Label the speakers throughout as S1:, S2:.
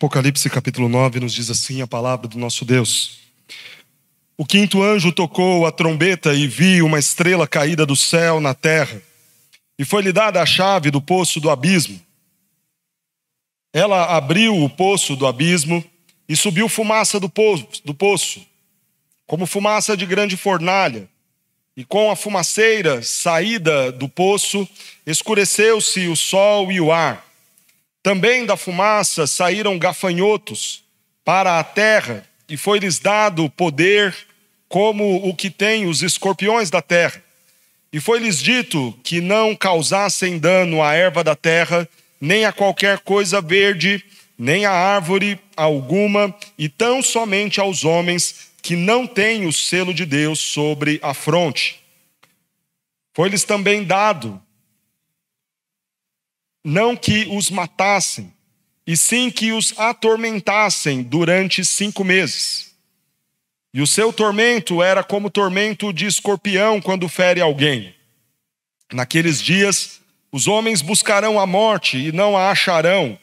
S1: Apocalipse capítulo 9 nos diz assim a palavra do nosso Deus. O quinto anjo tocou a trombeta e vi uma estrela caída do céu na terra, e foi-lhe dada a chave do poço do abismo. Ela abriu o poço do abismo e subiu fumaça do poço, como fumaça de grande fornalha, e com a fumaceira saída do poço, escureceu-se o sol e o ar. Também da fumaça saíram gafanhotos para a terra, e foi-lhes dado poder como o que tem os escorpiões da terra. E foi-lhes dito que não causassem dano à erva da terra, nem a qualquer coisa verde, nem a árvore alguma, e tão somente aos homens que não têm o selo de Deus sobre a fronte. Foi-lhes também dado não que os matassem, e sim que os atormentassem durante 5 meses. E o seu tormento era como tormento de escorpião quando fere alguém. Naqueles dias, os homens buscarão a morte e não a acharão.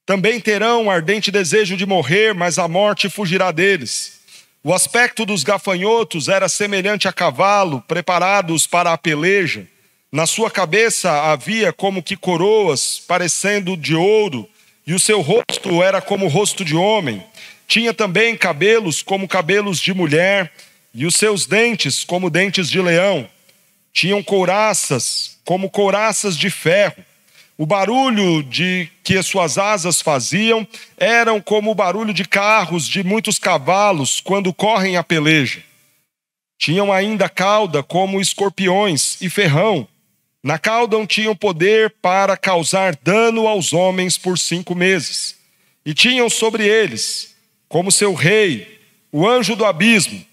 S1: Também terão ardente desejo de morrer, mas a morte fugirá deles. O aspecto dos gafanhotos era semelhante a cavalo, preparados para a peleja. Na sua cabeça havia como que coroas, parecendo de ouro, e o seu rosto era como o rosto de homem. Tinha também cabelos como cabelos de mulher, e os seus dentes como dentes de leão. Tinham couraças como couraças de ferro. O barulho de que as suas asas faziam eram como o barulho de carros de muitos cavalos quando correm a peleja. Tinham ainda cauda como escorpiões e ferrão. Na cauda tinham poder para causar dano aos homens por 5 meses. E tinham sobre eles, como seu rei, o anjo do abismo,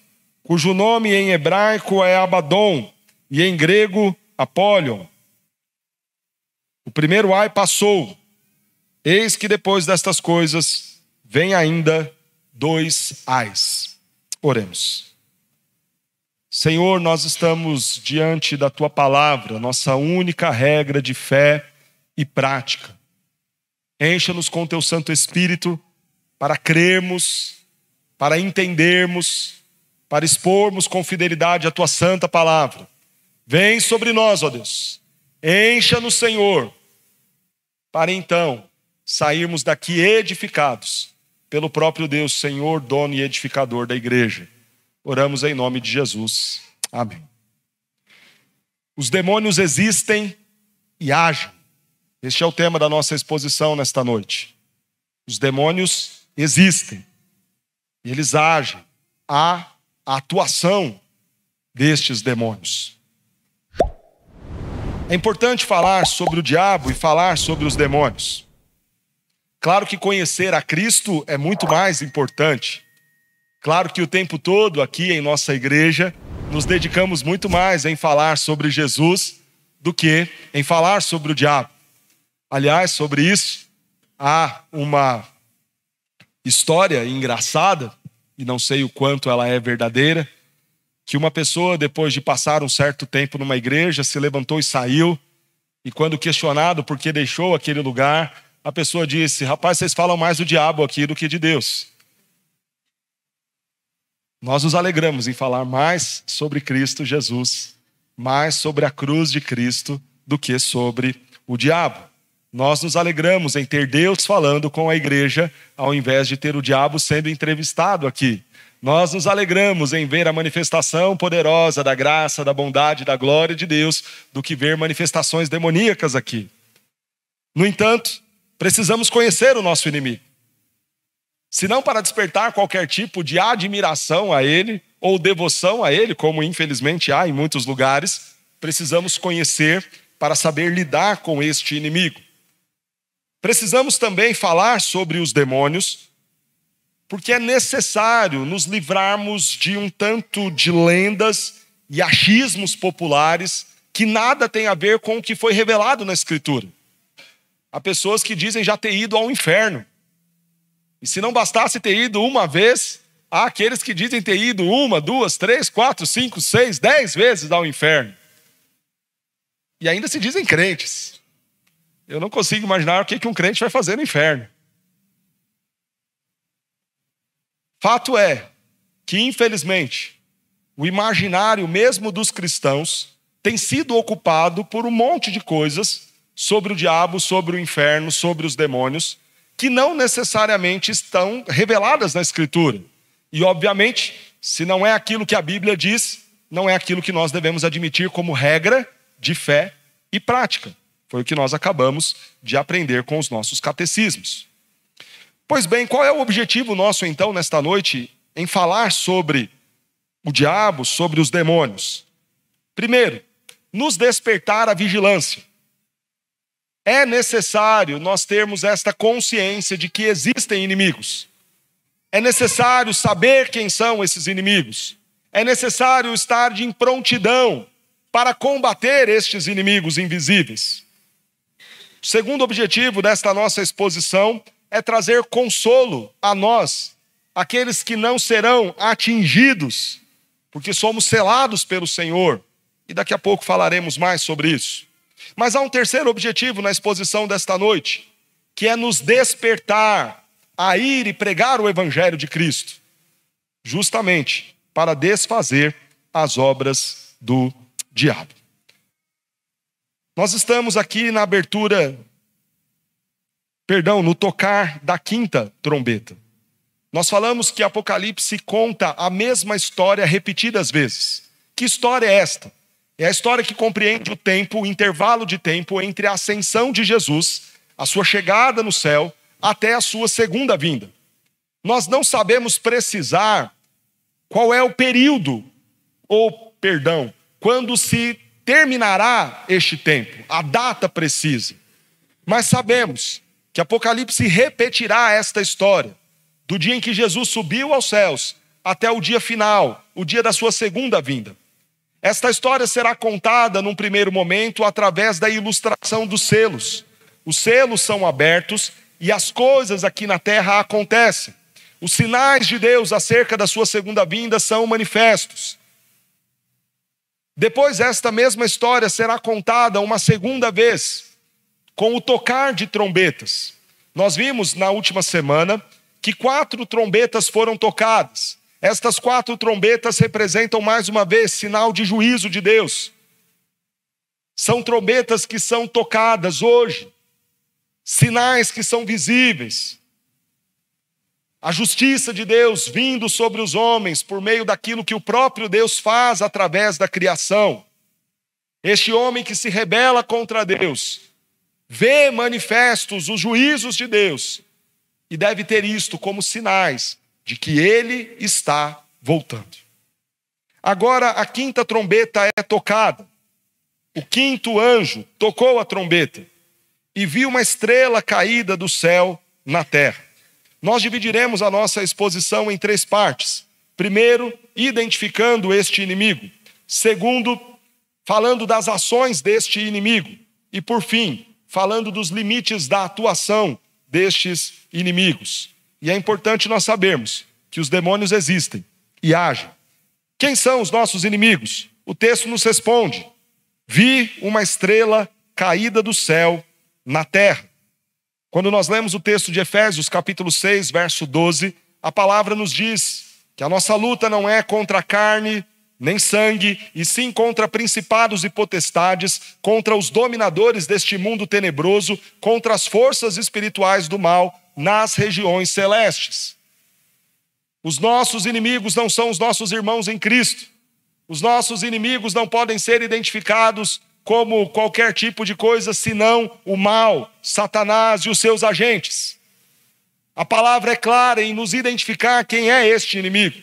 S1: cujo nome em hebraico é Abaddon e em grego Apollyon. O primeiro ai passou. Eis que depois destas coisas vem ainda 2 ais. Oremos. Senhor, nós estamos diante da Tua palavra, nossa única regra de fé e prática. Encha-nos com Teu Santo Espírito para crermos, para entendermos, para expormos com fidelidade a Tua santa palavra. Vem sobre nós, ó Deus. Encha-nos, Senhor, para então sairmos daqui edificados pelo próprio Deus, Senhor, dono e edificador da igreja. Oramos em nome de Jesus. Amém. Os demônios existem e agem. Este é o tema da nossa exposição nesta noite. Os demônios existem e eles agem. Há a atuação destes demônios. É importante falar sobre o diabo e falar sobre os demônios. Claro que conhecer a Cristo é muito mais importante. Claro que o tempo todo aqui em nossa igreja nos dedicamos muito mais em falar sobre Jesus do que em falar sobre o diabo. Aliás, sobre isso há uma história engraçada, e não sei o quanto ela é verdadeira, que uma pessoa, depois de passar um certo tempo numa igreja, se levantou e saiu, e quando questionado por que deixou aquele lugar, a pessoa disse: rapaz, vocês falam mais do diabo aqui do que de Deus. Nós nos alegramos em falar mais sobre Cristo Jesus, mais sobre a cruz de Cristo do que sobre o diabo. Nós nos alegramos em ter Deus falando com a igreja, ao invés de ter o diabo sendo entrevistado aqui. Nós nos alegramos em ver a manifestação poderosa da graça, da bondade, da glória de Deus, do que ver manifestações demoníacas aqui. No entanto, precisamos conhecer o nosso inimigo. Se não para despertar qualquer tipo de admiração a ele, ou devoção a ele, como infelizmente há em muitos lugares, precisamos conhecer para saber lidar com este inimigo. Precisamos também falar sobre os demônios, porque é necessário nos livrarmos de um tanto de lendas e achismos populares que nada tem a ver com o que foi revelado na Escritura. Há pessoas que dizem já ter ido ao inferno. E se não bastasse ter ido uma vez, há aqueles que dizem ter ido 1, 2, 3, 4, 5, 6, 10 vezes ao inferno. E ainda se dizem crentes. Eu não consigo imaginar o que um crente vai fazer no inferno. Fato é que, infelizmente, o imaginário mesmo dos cristãos tem sido ocupado por um monte de coisas sobre o diabo, sobre o inferno, sobre os demônios, que não necessariamente estão reveladas na Escritura. E, obviamente, se não é aquilo que a Bíblia diz, não é aquilo que nós devemos admitir como regra de fé e prática. Foi o que nós acabamos de aprender com os nossos catecismos. Pois bem, qual é o objetivo nosso, então, nesta noite, em falar sobre o diabo, sobre os demônios? Primeiro, nos despertar a vigilância. É necessário nós termos esta consciência de que existem inimigos. É necessário saber quem são esses inimigos. É necessário estar em prontidão para combater estes inimigos invisíveis. O segundo objetivo desta nossa exposição é trazer consolo a nós, aqueles que não serão atingidos, porque somos selados pelo Senhor. E daqui a pouco falaremos mais sobre isso. Mas há um terceiro objetivo na exposição desta noite, que é nos despertar a ir e pregar o Evangelho de Cristo, justamente para desfazer as obras do diabo. Nós estamos aqui na no tocar da quinta trombeta. Nós falamos que Apocalipse conta a mesma história repetidas vezes. Que história é esta? É a história que compreende o tempo, o intervalo de tempo entre a ascensão de Jesus, a sua chegada no céu, até a sua segunda vinda. Nós não sabemos precisar qual é o período, quando se terminará este tempo, a data precisa. Mas sabemos que Apocalipse repetirá esta história, do dia em que Jesus subiu aos céus, até o dia final, o dia da sua segunda vinda. Esta história será contada num primeiro momento através da ilustração dos selos. Os selos são abertos e as coisas aqui na terra acontecem. Os sinais de Deus acerca da sua segunda vinda são manifestos. Depois esta mesma história será contada uma segunda vez, com o tocar de trombetas. Nós vimos na última semana que 4 trombetas foram tocadas. Estas 4 trombetas representam mais uma vez sinal de juízo de Deus. São trombetas que são tocadas hoje, sinais que são visíveis. A justiça de Deus vindo sobre os homens por meio daquilo que o próprio Deus faz através da criação. Este homem que se rebela contra Deus vê manifestos os juízos de Deus e deve ter isto como sinais de que ele está voltando. Agora a quinta trombeta é tocada. O quinto anjo tocou a trombeta e viu uma estrela caída do céu na terra. Nós dividiremos a nossa exposição em 3 partes. Primeiro, identificando este inimigo. Segundo, falando das ações deste inimigo. E por fim, falando dos limites da atuação destes inimigos. E é importante nós sabermos que os demônios existem e agem. Quem são os nossos inimigos? O texto nos responde: vi uma estrela caída do céu na terra. Quando nós lemos o texto de Efésios, capítulo 6, verso 12, a palavra nos diz que a nossa luta não é contra carne nem sangue, e sim contra principados e potestades, contra os dominadores deste mundo tenebroso, contra as forças espirituais do mal nas regiões celestes. Os nossos inimigos não são os nossos irmãos em Cristo. Os nossos inimigos não podem ser identificados como qualquer tipo de coisa, senão o mal, Satanás e os seus agentes. A palavra é clara em nos identificar quem é este inimigo.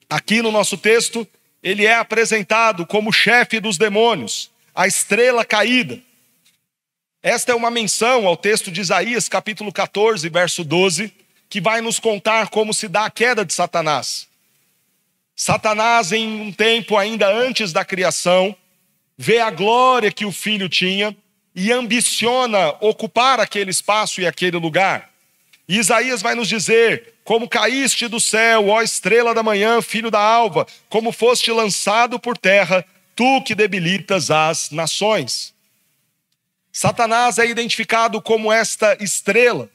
S1: Aqui no nosso texto, ele é apresentado como chefe dos demônios, a estrela caída. Esta é uma menção ao texto de Isaías, capítulo 14, verso 12, que vai nos contar como se dá a queda de Satanás. Satanás, em um tempo ainda antes da criação, vê a glória que o filho tinha e ambiciona ocupar aquele espaço e aquele lugar. E Isaías vai nos dizer: como caíste do céu, ó estrela da manhã, filho da alva, como foste lançado por terra, tu que debilitas as nações. Satanás é identificado como esta estrela.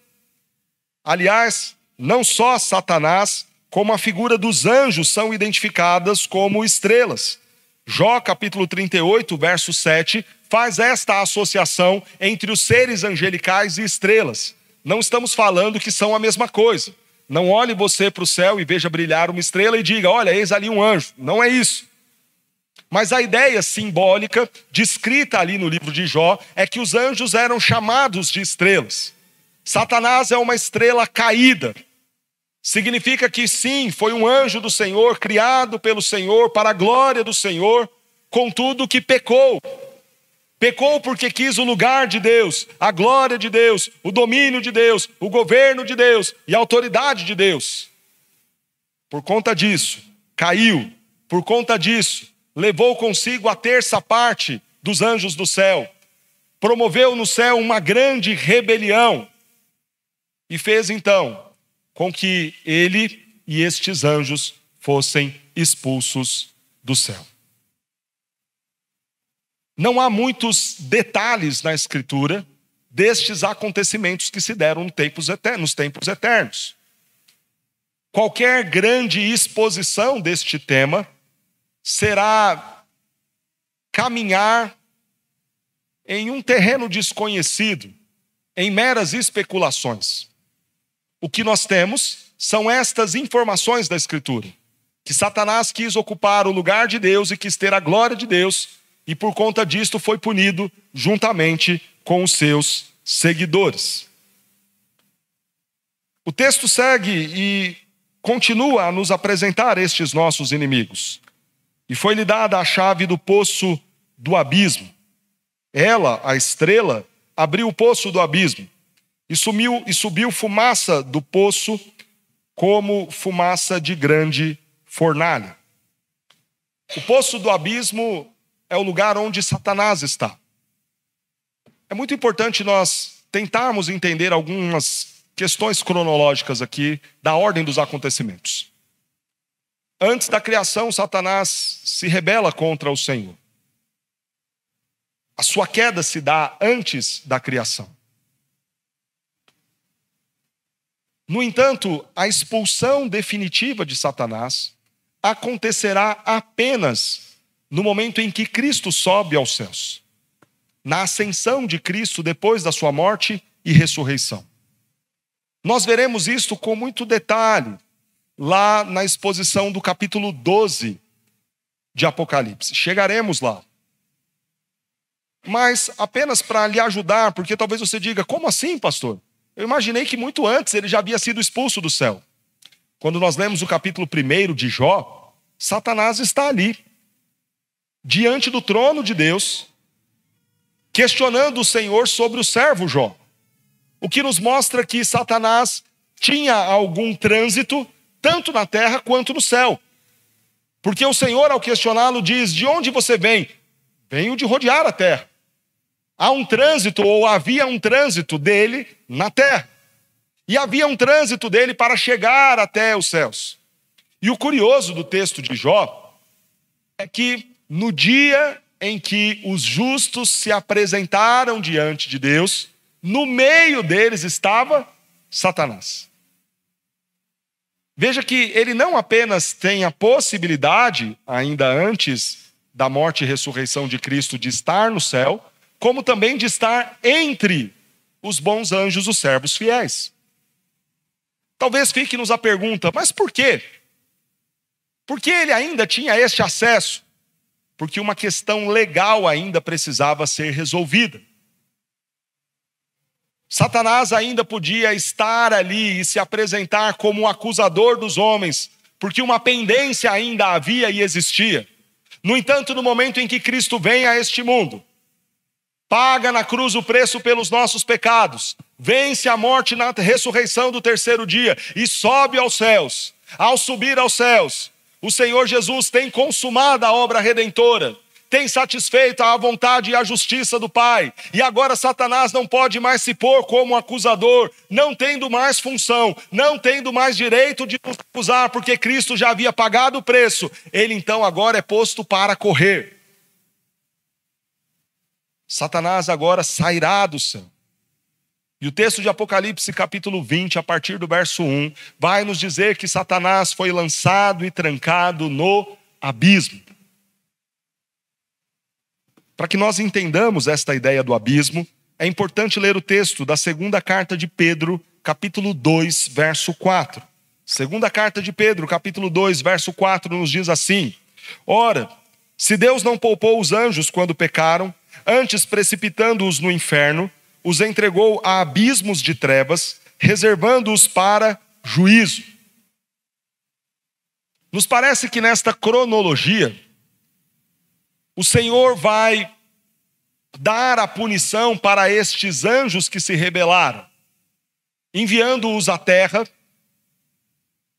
S1: Aliás, não só Satanás, como a figura dos anjos são identificadas como estrelas. Jó, capítulo 38, verso 7, faz esta associação entre os seres angelicais e estrelas. Não estamos falando que são a mesma coisa. Não olhe você para o céu e veja brilhar uma estrela e diga, olha, eis ali um anjo. Não é isso. Mas a ideia simbólica, descrita ali no livro de Jó, é que os anjos eram chamados de estrelas. Satanás é uma estrela caída. Significa que sim, foi um anjo do Senhor, criado pelo Senhor, para a glória do Senhor, contudo que pecou. Pecou porque quis o lugar de Deus, a glória de Deus, o domínio de Deus, o governo de Deus e a autoridade de Deus. Por conta disso, caiu. Por conta disso, levou consigo a terça parte dos anjos do céu. Promoveu no céu uma grande rebelião. E fez então com que ele e estes anjos fossem expulsos do céu. Não há muitos detalhes na Escritura destes acontecimentos que se deram nos tempos eternos. Qualquer grande exposição deste tema será caminhar em um terreno desconhecido, em meras especulações. O que nós temos são estas informações da Escritura, que Satanás quis ocupar o lugar de Deus e quis ter a glória de Deus, e por conta disto foi punido juntamente com os seus seguidores. O texto segue e continua a nos apresentar estes nossos inimigos. E foi-lhe dada a chave do poço do abismo. Ela, a estrela, abriu o poço do abismo e subiu fumaça do poço como fumaça de grande fornalha. O poço do abismo é o lugar onde Satanás está. É muito importante nós tentarmos entender algumas questões cronológicas aqui da ordem dos acontecimentos. Antes da criação, Satanás se rebela contra o Senhor. A sua queda se dá antes da criação. No entanto, a expulsão definitiva de Satanás acontecerá apenas no momento em que Cristo sobe aos céus, na ascensão de Cristo depois da sua morte e ressurreição. Nós veremos isto com muito detalhe lá na exposição do capítulo 12 de Apocalipse. Chegaremos lá. Mas apenas para lhe ajudar, porque talvez você diga, como assim, pastor? Eu imaginei que muito antes ele já havia sido expulso do céu. Quando nós lemos o capítulo 1 de Jó, Satanás está ali, diante do trono de Deus, questionando o Senhor sobre o servo Jó. O que nos mostra que Satanás tinha algum trânsito, tanto na terra quanto no céu. Porque o Senhor, ao questioná-lo, diz, de onde você vem? Venho de rodear a terra. Há um trânsito, ou havia um trânsito dele na terra. E havia um trânsito dele para chegar até os céus. E o curioso do texto de Jó é que no dia em que os justos se apresentaram diante de Deus, no meio deles estava Satanás. Veja que ele não apenas tem a possibilidade, ainda antes da morte e ressurreição de Cristo, de estar no céu, como também de estar entre os bons anjos, os servos fiéis. Talvez fique-nos a pergunta, mas por quê? Por que ele ainda tinha este acesso? Porque uma questão legal ainda precisava ser resolvida. Satanás ainda podia estar ali e se apresentar como um acusador dos homens, porque uma pendência ainda havia e existia. No entanto, no momento em que Cristo vem a este mundo, paga na cruz o preço pelos nossos pecados, vence a morte na ressurreição do terceiro dia e sobe aos céus. Ao subir aos céus, o Senhor Jesus tem consumado a obra redentora, tem satisfeito a vontade e a justiça do Pai. E agora Satanás não pode mais se pôr como acusador, não tendo mais função, não tendo mais direito de nos acusar, porque Cristo já havia pagado o preço. Ele então agora é posto para correr. Satanás agora sairá do céu. E o texto de Apocalipse, capítulo 20, a partir do verso 1, vai nos dizer que Satanás foi lançado e trancado no abismo. Para que nós entendamos esta ideia do abismo, é importante ler o texto da segunda carta de Pedro, capítulo 2, verso 4. Segunda carta de Pedro, capítulo 2, verso 4, nos diz assim: Ora, se Deus não poupou os anjos quando pecaram, antes precipitando-os no inferno, os entregou a abismos de trevas, reservando-os para juízo. Nos parece que nesta cronologia, o Senhor vai dar a punição para estes anjos que se rebelaram, enviando-os à terra,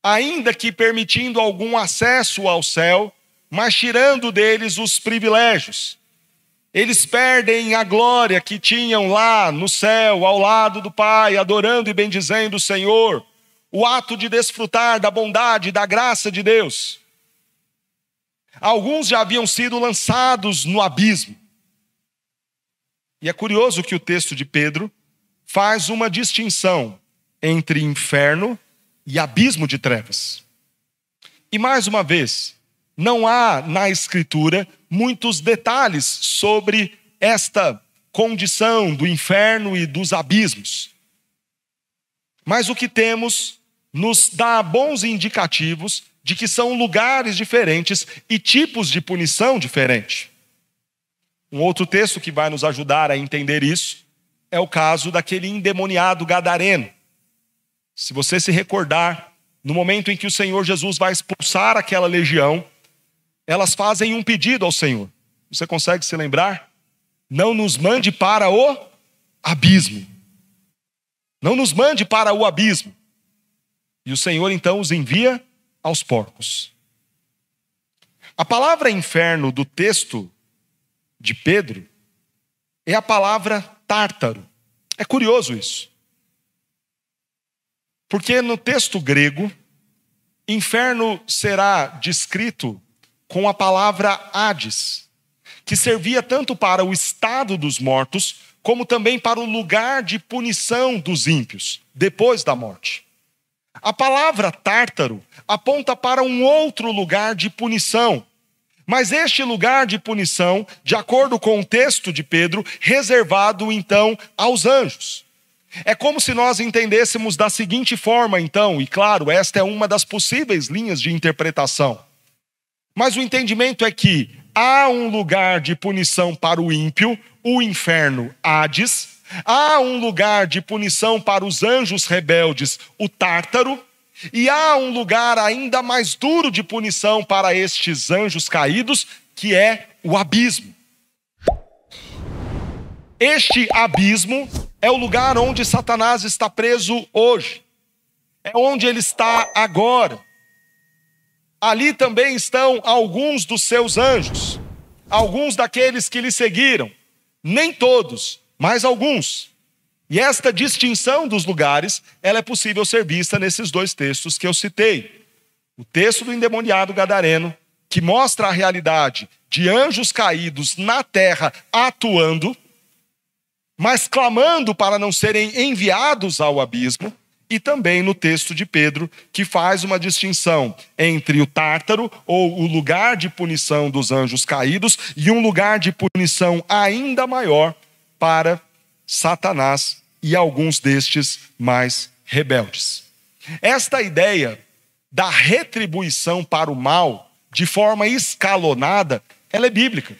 S1: ainda que permitindo algum acesso ao céu, mas tirando deles os privilégios. Eles perdem a glória que tinham lá no céu, ao lado do Pai, adorando e bendizendo o Senhor, o ato de desfrutar da bondade e da graça de Deus. Alguns já haviam sido lançados no abismo. E é curioso que o texto de Pedro faz uma distinção entre inferno e abismo de trevas. E mais uma vez, não há na Escritura muitos detalhes sobre esta condição do inferno e dos abismos. Mas o que temos nos dá bons indicativos de que são lugares diferentes e tipos de punição diferentes. Um outro texto que vai nos ajudar a entender isso é o caso daquele endemoniado gadareno. Se você se recordar, no momento em que o Senhor Jesus vai expulsar aquela legião, elas fazem um pedido ao Senhor. Você consegue se lembrar? Não nos mande para o abismo. Não nos mande para o abismo. E o Senhor então os envia aos porcos. A palavra inferno do texto de Pedro é a palavra tártaro. É curioso isso. Porque no texto grego, inferno será descrito com a palavra Hades, que servia tanto para o estado dos mortos, como também para o lugar de punição dos ímpios, depois da morte. A palavra tártaro aponta para um outro lugar de punição, mas este lugar de punição, de acordo com o texto de Pedro, reservado então aos anjos. É como se nós entendêssemos da seguinte forma então, e claro, esta é uma das possíveis linhas de interpretação. Mas o entendimento é que há um lugar de punição para o ímpio, o inferno, Hades. Há um lugar de punição para os anjos rebeldes, o tártaro. E há um lugar ainda mais duro de punição para estes anjos caídos, que é o abismo. Este abismo é o lugar onde Satanás está preso hoje. É onde ele está agora. Ali também estão alguns dos seus anjos, alguns daqueles que lhe seguiram. Nem todos, mas alguns. E esta distinção dos lugares, ela é possível ser vista nesses dois textos que eu citei. O texto do endemoniado gadareno, que mostra a realidade de anjos caídos na terra atuando, mas clamando para não serem enviados ao abismo, e também no texto de Pedro, que faz uma distinção entre o tártaro, ou o lugar de punição dos anjos caídos, e um lugar de punição ainda maior para Satanás e alguns destes mais rebeldes. Esta ideia da retribuição para o mal, de forma escalonada, ela é bíblica.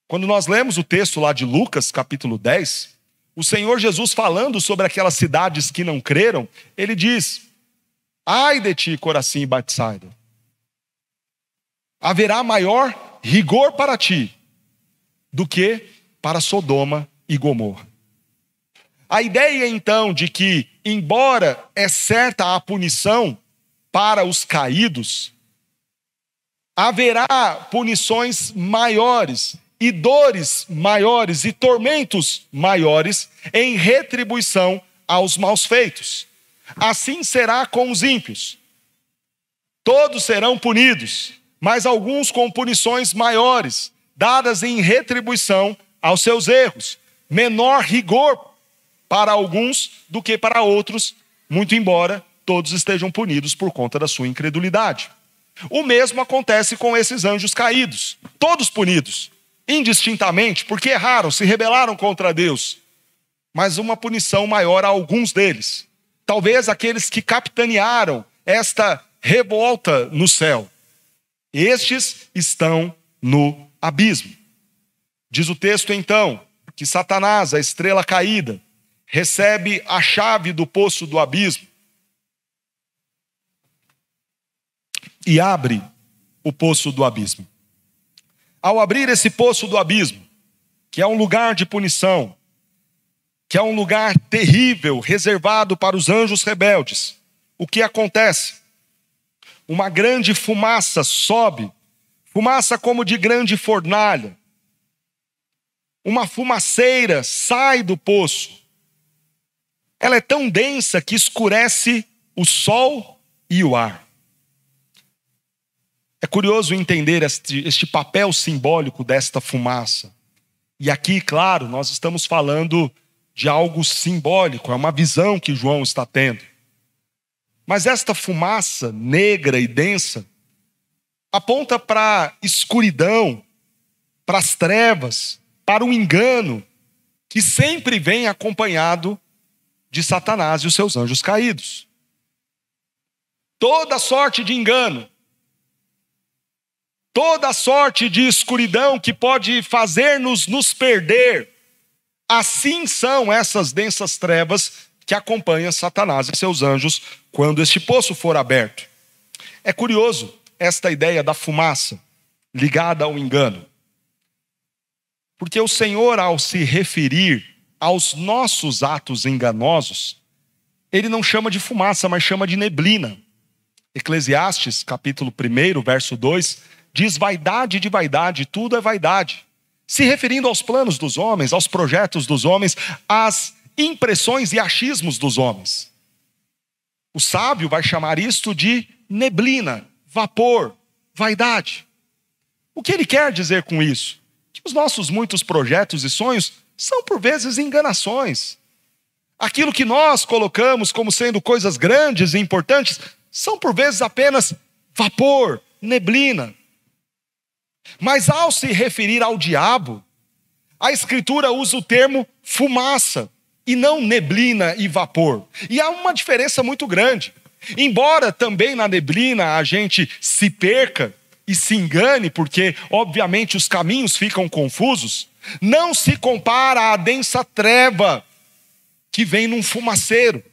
S1: Quando nós lemos o texto lá de Lucas, capítulo 10, o Senhor Jesus falando sobre aquelas cidades que não creram, ele diz: ai de ti, Corazim e Betsaida, haverá maior rigor para ti do que para Sodoma e Gomorra. A ideia então de que, embora é certa a punição para os caídos, haverá punições maiores e dores maiores e tormentos maiores em retribuição aos maus feitos. Assim será com os ímpios. Todos serão punidos, mas alguns com punições maiores, dadas em retribuição aos seus erros. Menor rigor para alguns do que para outros, muito embora todos estejam punidos por conta da sua incredulidade. O mesmo acontece com esses anjos caídos, todos punidos, indistintamente, porque erraram, se rebelaram contra Deus, mas uma punição maior a alguns deles. Talvez aqueles que capitanearam esta revolta no céu. Estes estão no abismo. Diz o texto então, que Satanás, a estrela caída, recebe a chave do poço do abismo e abre o poço do abismo. Ao abrir esse poço do abismo, que é um lugar de punição, que é um lugar terrível, reservado para os anjos rebeldes, o que acontece? Uma grande fumaça sobe, fumaça como de grande fornalha. Uma fumaceira sai do poço. Ela é tão densa que escurece o sol e o ar. É curioso entender este papel simbólico desta fumaça. E aqui, claro, nós estamos falando de algo simbólico, é uma visão que João está tendo. Mas esta fumaça negra e densa aponta para a escuridão, para as trevas, para o engano, que sempre vem acompanhado de Satanás e os seus anjos caídos. Toda sorte de engano, toda sorte de escuridão que pode fazer-nos nos perder, assim são essas densas trevas que acompanham Satanás e seus anjos quando este poço for aberto. É curioso esta ideia da fumaça ligada ao engano. Porque o Senhor, ao se referir aos nossos atos enganosos, ele não chama de fumaça, mas chama de neblina. Eclesiastes, capítulo 1, verso 2, diz: vaidade de vaidade, tudo é vaidade. Se referindo aos planos dos homens, aos projetos dos homens, às impressões e achismos dos homens. O sábio vai chamar isto de neblina, vapor, vaidade. O que ele quer dizer com isso? Que os nossos muitos projetos e sonhos são por vezes enganações. Aquilo que nós colocamos como sendo coisas grandes e importantes são por vezes apenas vapor, neblina. Mas ao se referir ao diabo, a Escritura usa o termo fumaça e não neblina e vapor. E há uma diferença muito grande. Embora também na neblina a gente se perca e se engane, porque obviamente os caminhos ficam confusos, não se compara à densa treva que vem num fumaceiro.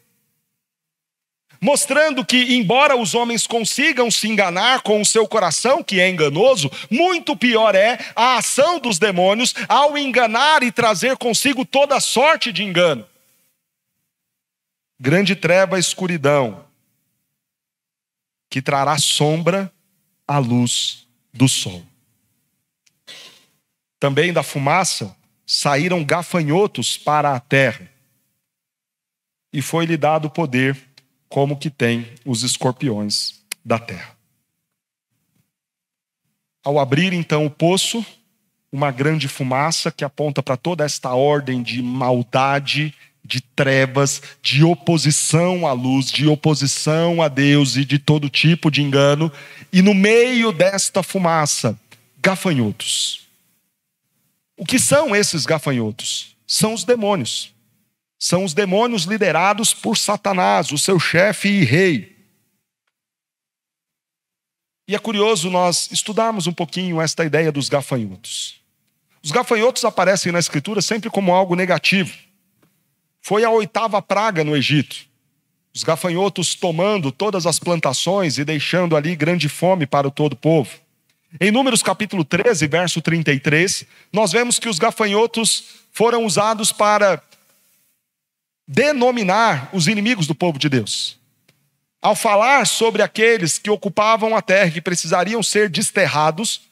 S1: Mostrando que, embora os homens consigam se enganar com o seu coração, que é enganoso, muito pior é a ação dos demônios ao enganar e trazer consigo toda sorte de engano. Grande treva, escuridão, que trará sombra à luz do sol. Também da fumaça saíram gafanhotos para a terra, e foi-lhe dado poder como que tem os escorpiões da terra. Ao abrir então o poço, uma grande fumaça que aponta para toda esta ordem de maldade, de trevas, de oposição à luz, de oposição a Deus e de todo tipo de engano, e no meio desta fumaça, gafanhotos. O que são esses gafanhotos? São os demônios. São os demônios liderados por Satanás, o seu chefe e rei. E é curioso nós estudarmos um pouquinho esta ideia dos gafanhotos. Os gafanhotos aparecem na Escritura sempre como algo negativo. Foi a 8ª praga no Egito. Os gafanhotos tomando todas as plantações e deixando ali grande fome para todo o povo. Em Números capítulo 13, verso 33, nós vemos que os gafanhotos foram usados para denominar os inimigos do povo de Deus. Ao falar sobre aqueles que ocupavam a terra, que precisariam ser desterrados,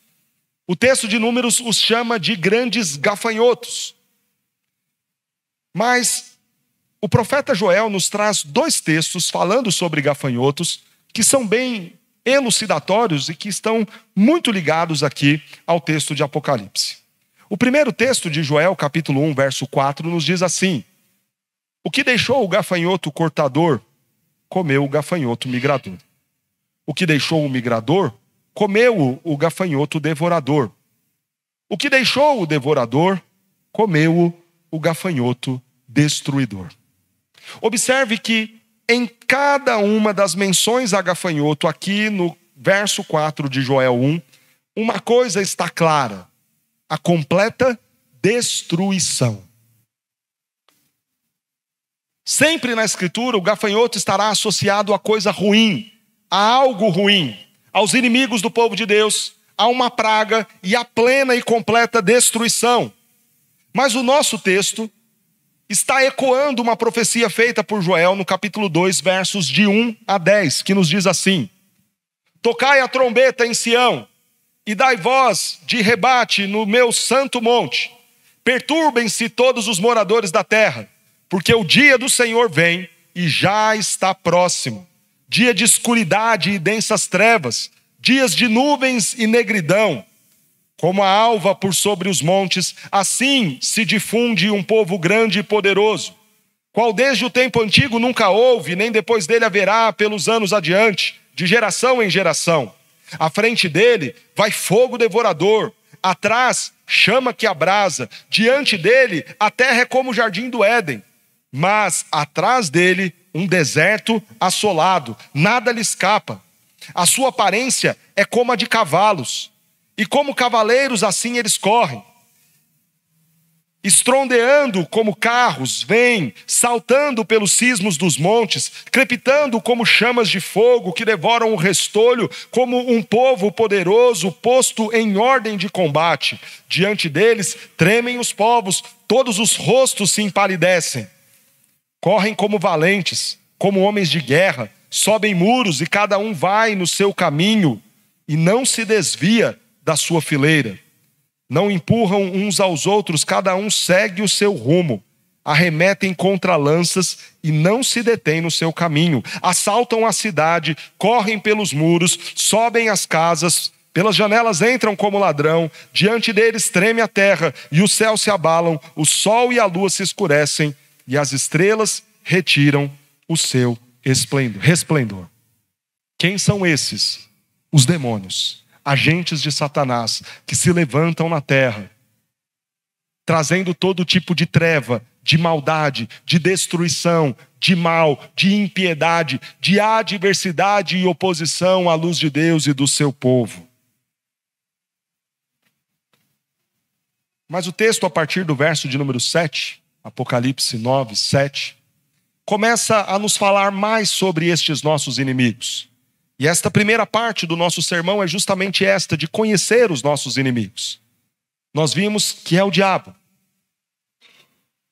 S1: o texto de Números os chama de grandes gafanhotos. Mas o profeta Joel nos traz 2 textos falando sobre gafanhotos, que são bem elucidatórios e que estão muito ligados aqui ao texto de Apocalipse. O primeiro texto de Joel, capítulo 1, verso 4, nos diz assim: O que deixou o gafanhoto cortador, comeu o gafanhoto migrador. O que deixou o migrador, comeu o gafanhoto devorador. O que deixou o devorador, comeu o gafanhoto destruidor. Observe que em cada uma das menções a gafanhoto, aqui no verso 4 de Joel 1, uma coisa está clara: a completa destruição. Sempre na Escritura, o gafanhoto estará associado a coisa ruim, a algo ruim, aos inimigos do povo de Deus, a uma praga e a plena e completa destruição. Mas o nosso texto está ecoando uma profecia feita por Joel no capítulo 2, versos de 1 a 10, que nos diz assim: tocai a trombeta em Sião, e dai voz de rebate no meu santo monte. Perturbem-se todos os moradores da terra, porque o dia do Senhor vem e já está próximo. Dia de escuridade e densas trevas, dias de nuvens e negridão. Como a alva por sobre os montes, assim se difunde um povo grande e poderoso, qual desde o tempo antigo nunca houve, nem depois dele haverá pelos anos adiante, de geração em geração. À frente dele vai fogo devorador, atrás chama que abrasa, diante dele a terra é como o jardim do Éden, mas atrás dele um deserto assolado, nada lhe escapa. A sua aparência é como a de cavalos, e como cavaleiros assim eles correm. Estrondeando como carros, vêm, saltando pelos cismos dos montes, crepitando como chamas de fogo que devoram o restolho, como um povo poderoso posto em ordem de combate. Diante deles tremem os povos, todos os rostos se empalidecem. Correm como valentes, como homens de guerra, sobem muros e cada um vai no seu caminho e não se desvia da sua fileira. Não empurram uns aos outros, cada um segue o seu rumo. Arremetem contra lanças e não se detêm no seu caminho. Assaltam a cidade, correm pelos muros, sobem as casas, pelas janelas entram como ladrão. Diante deles treme a terra e os céus se abalam, o sol e a lua se escurecem e as estrelas retiram o seu resplendor. Quem são esses? Os demônios, agentes de Satanás, que se levantam na terra, trazendo todo tipo de treva, de maldade, de destruição, de mal, de impiedade, de adversidade e oposição à luz de Deus e do seu povo. Mas o texto, a partir do verso de número 7, Apocalipse 9, 7, começa a nos falar mais sobre estes nossos inimigos. E esta primeira parte do nosso sermão é justamente esta, de conhecer os nossos inimigos. Nós vimos que é o diabo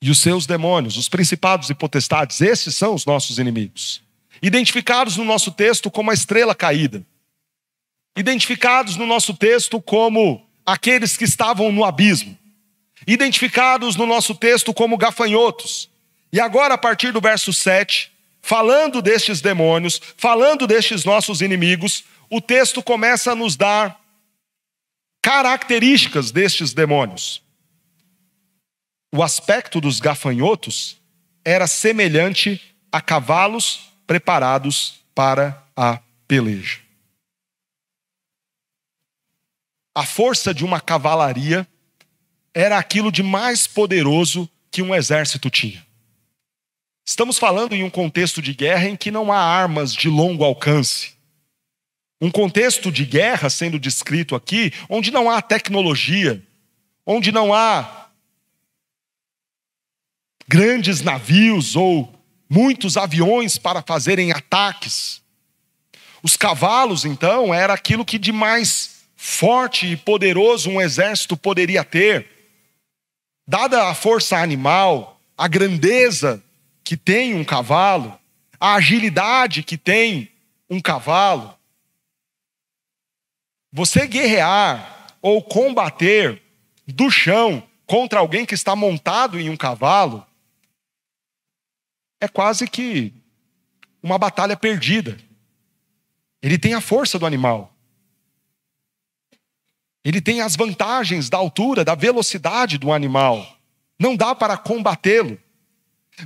S1: e os seus demônios, os principados e potestades, esses são os nossos inimigos. Identificados no nosso texto como a estrela caída. Identificados no nosso texto como aqueles que estavam no abismo. Identificados no nosso texto como gafanhotos. E agora, a partir do verso 7, falando destes demônios, falando destes nossos inimigos, o texto começa a nos dar características destes demônios. O aspecto dos gafanhotos era semelhante a cavalos preparados para a peleja. A força de uma cavalaria era aquilo de mais poderoso que um exército tinha. Estamos falando em um contexto de guerra em que não há armas de longo alcance. Um contexto de guerra sendo descrito aqui, onde não há tecnologia, onde não há grandes navios ou muitos aviões para fazerem ataques. Os cavalos, então, era aquilo que de mais forte e poderoso um exército poderia ter. Dada a força animal, a grandeza que tem um cavalo, a agilidade que tem um cavalo, você guerrear ou combater do chão contra alguém que está montado em um cavalo, é quase que uma batalha perdida. Ele tem a força do animal. Ele tem as vantagens da altura, da velocidade do animal. Não dá para combatê-lo.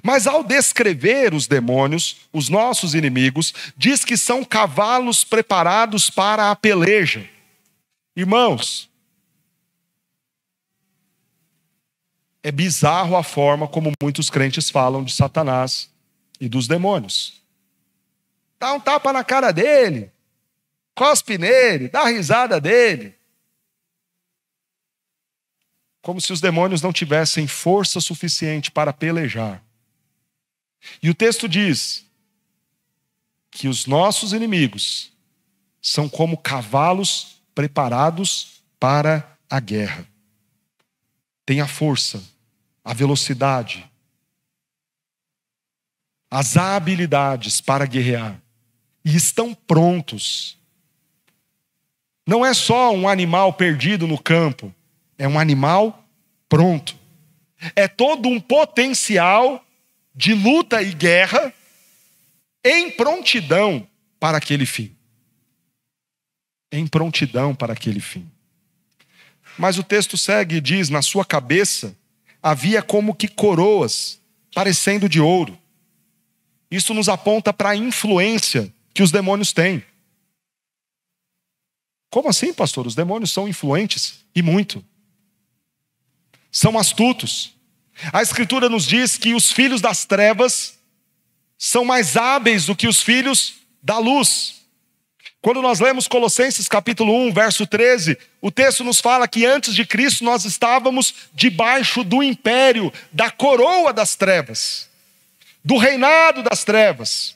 S1: Mas ao descrever os demônios, os nossos inimigos, diz que são cavalos preparados para a peleja. Irmãos, é bizarro a forma como muitos crentes falam de Satanás e dos demônios. Dá um tapa na cara dele, cospe nele, dá risada dele. Como se os demônios não tivessem força suficiente para pelejar. E o texto diz que os nossos inimigos são como cavalos preparados para a guerra. Tem a força, a velocidade, as habilidades para guerrear. E estão prontos. Não é só um animal perdido no campo, é um animal pronto. É todo um potencial de luta e guerra em prontidão para aquele fim. Em prontidão para aquele fim. Mas o texto segue e diz, na sua cabeça havia como que coroas, parecendo de ouro. Isso nos aponta para a influência que os demônios têm. Como assim, pastor? Os demônios são influentes? E muito. São astutos. A Escritura nos diz que os filhos das trevas são mais hábeis do que os filhos da luz. Quando nós lemos Colossenses capítulo 1, verso 13, o texto nos fala que antes de Cristo nós estávamos debaixo do império, da coroa das trevas, do reinado das trevas.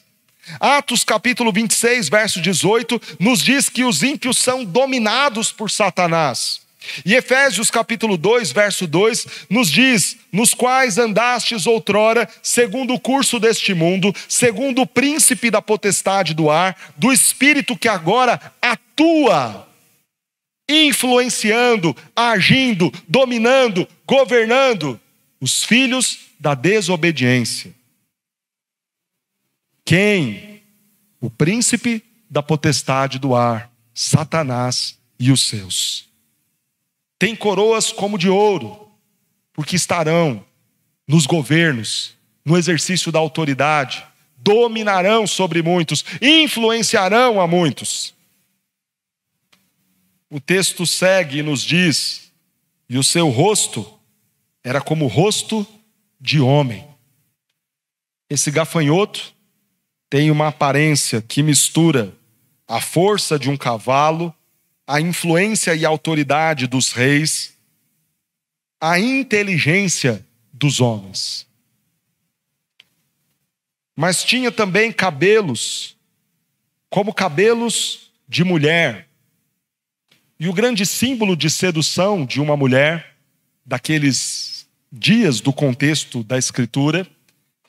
S1: Atos capítulo 26, verso 18, nos diz que os ímpios são dominados por Satanás. E Efésios capítulo 2, verso 2, nos diz, nos quais andastes outrora, segundo o curso deste mundo, segundo o príncipe da potestade do ar, do espírito que agora atua, influenciando, agindo, dominando, governando os filhos da desobediência. Quem? O príncipe da potestade do ar, Satanás e os seus. Tem coroas como de ouro, porque estarão nos governos, no exercício da autoridade, dominarão sobre muitos, influenciarão a muitos. O texto segue e nos diz, e o seu rosto era como o rosto de homem. Esse gafanhoto tem uma aparência que mistura a força de um cavalo, a influência e a autoridade dos reis, a inteligência dos homens. Mas tinha também cabelos, como cabelos de mulher. E o grande símbolo de sedução de uma mulher, daqueles dias do contexto da Escritura,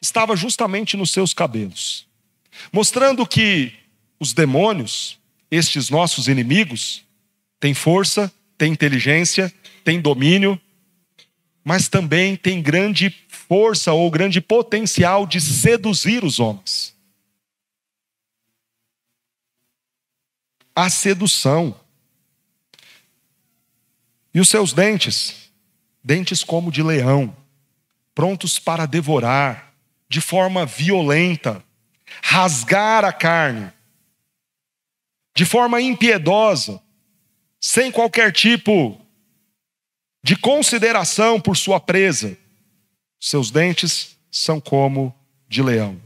S1: estava justamente nos seus cabelos. Mostrando que os demônios, estes nossos inimigos, têm força, têm inteligência, têm domínio, mas também têm grande força ou grande potencial de seduzir os homens. A sedução. E os seus dentes, dentes como de leão, prontos para devorar, de forma violenta, rasgar a carne, de forma impiedosa, sem qualquer tipo de consideração por sua presa. Seus dentes são como de leão.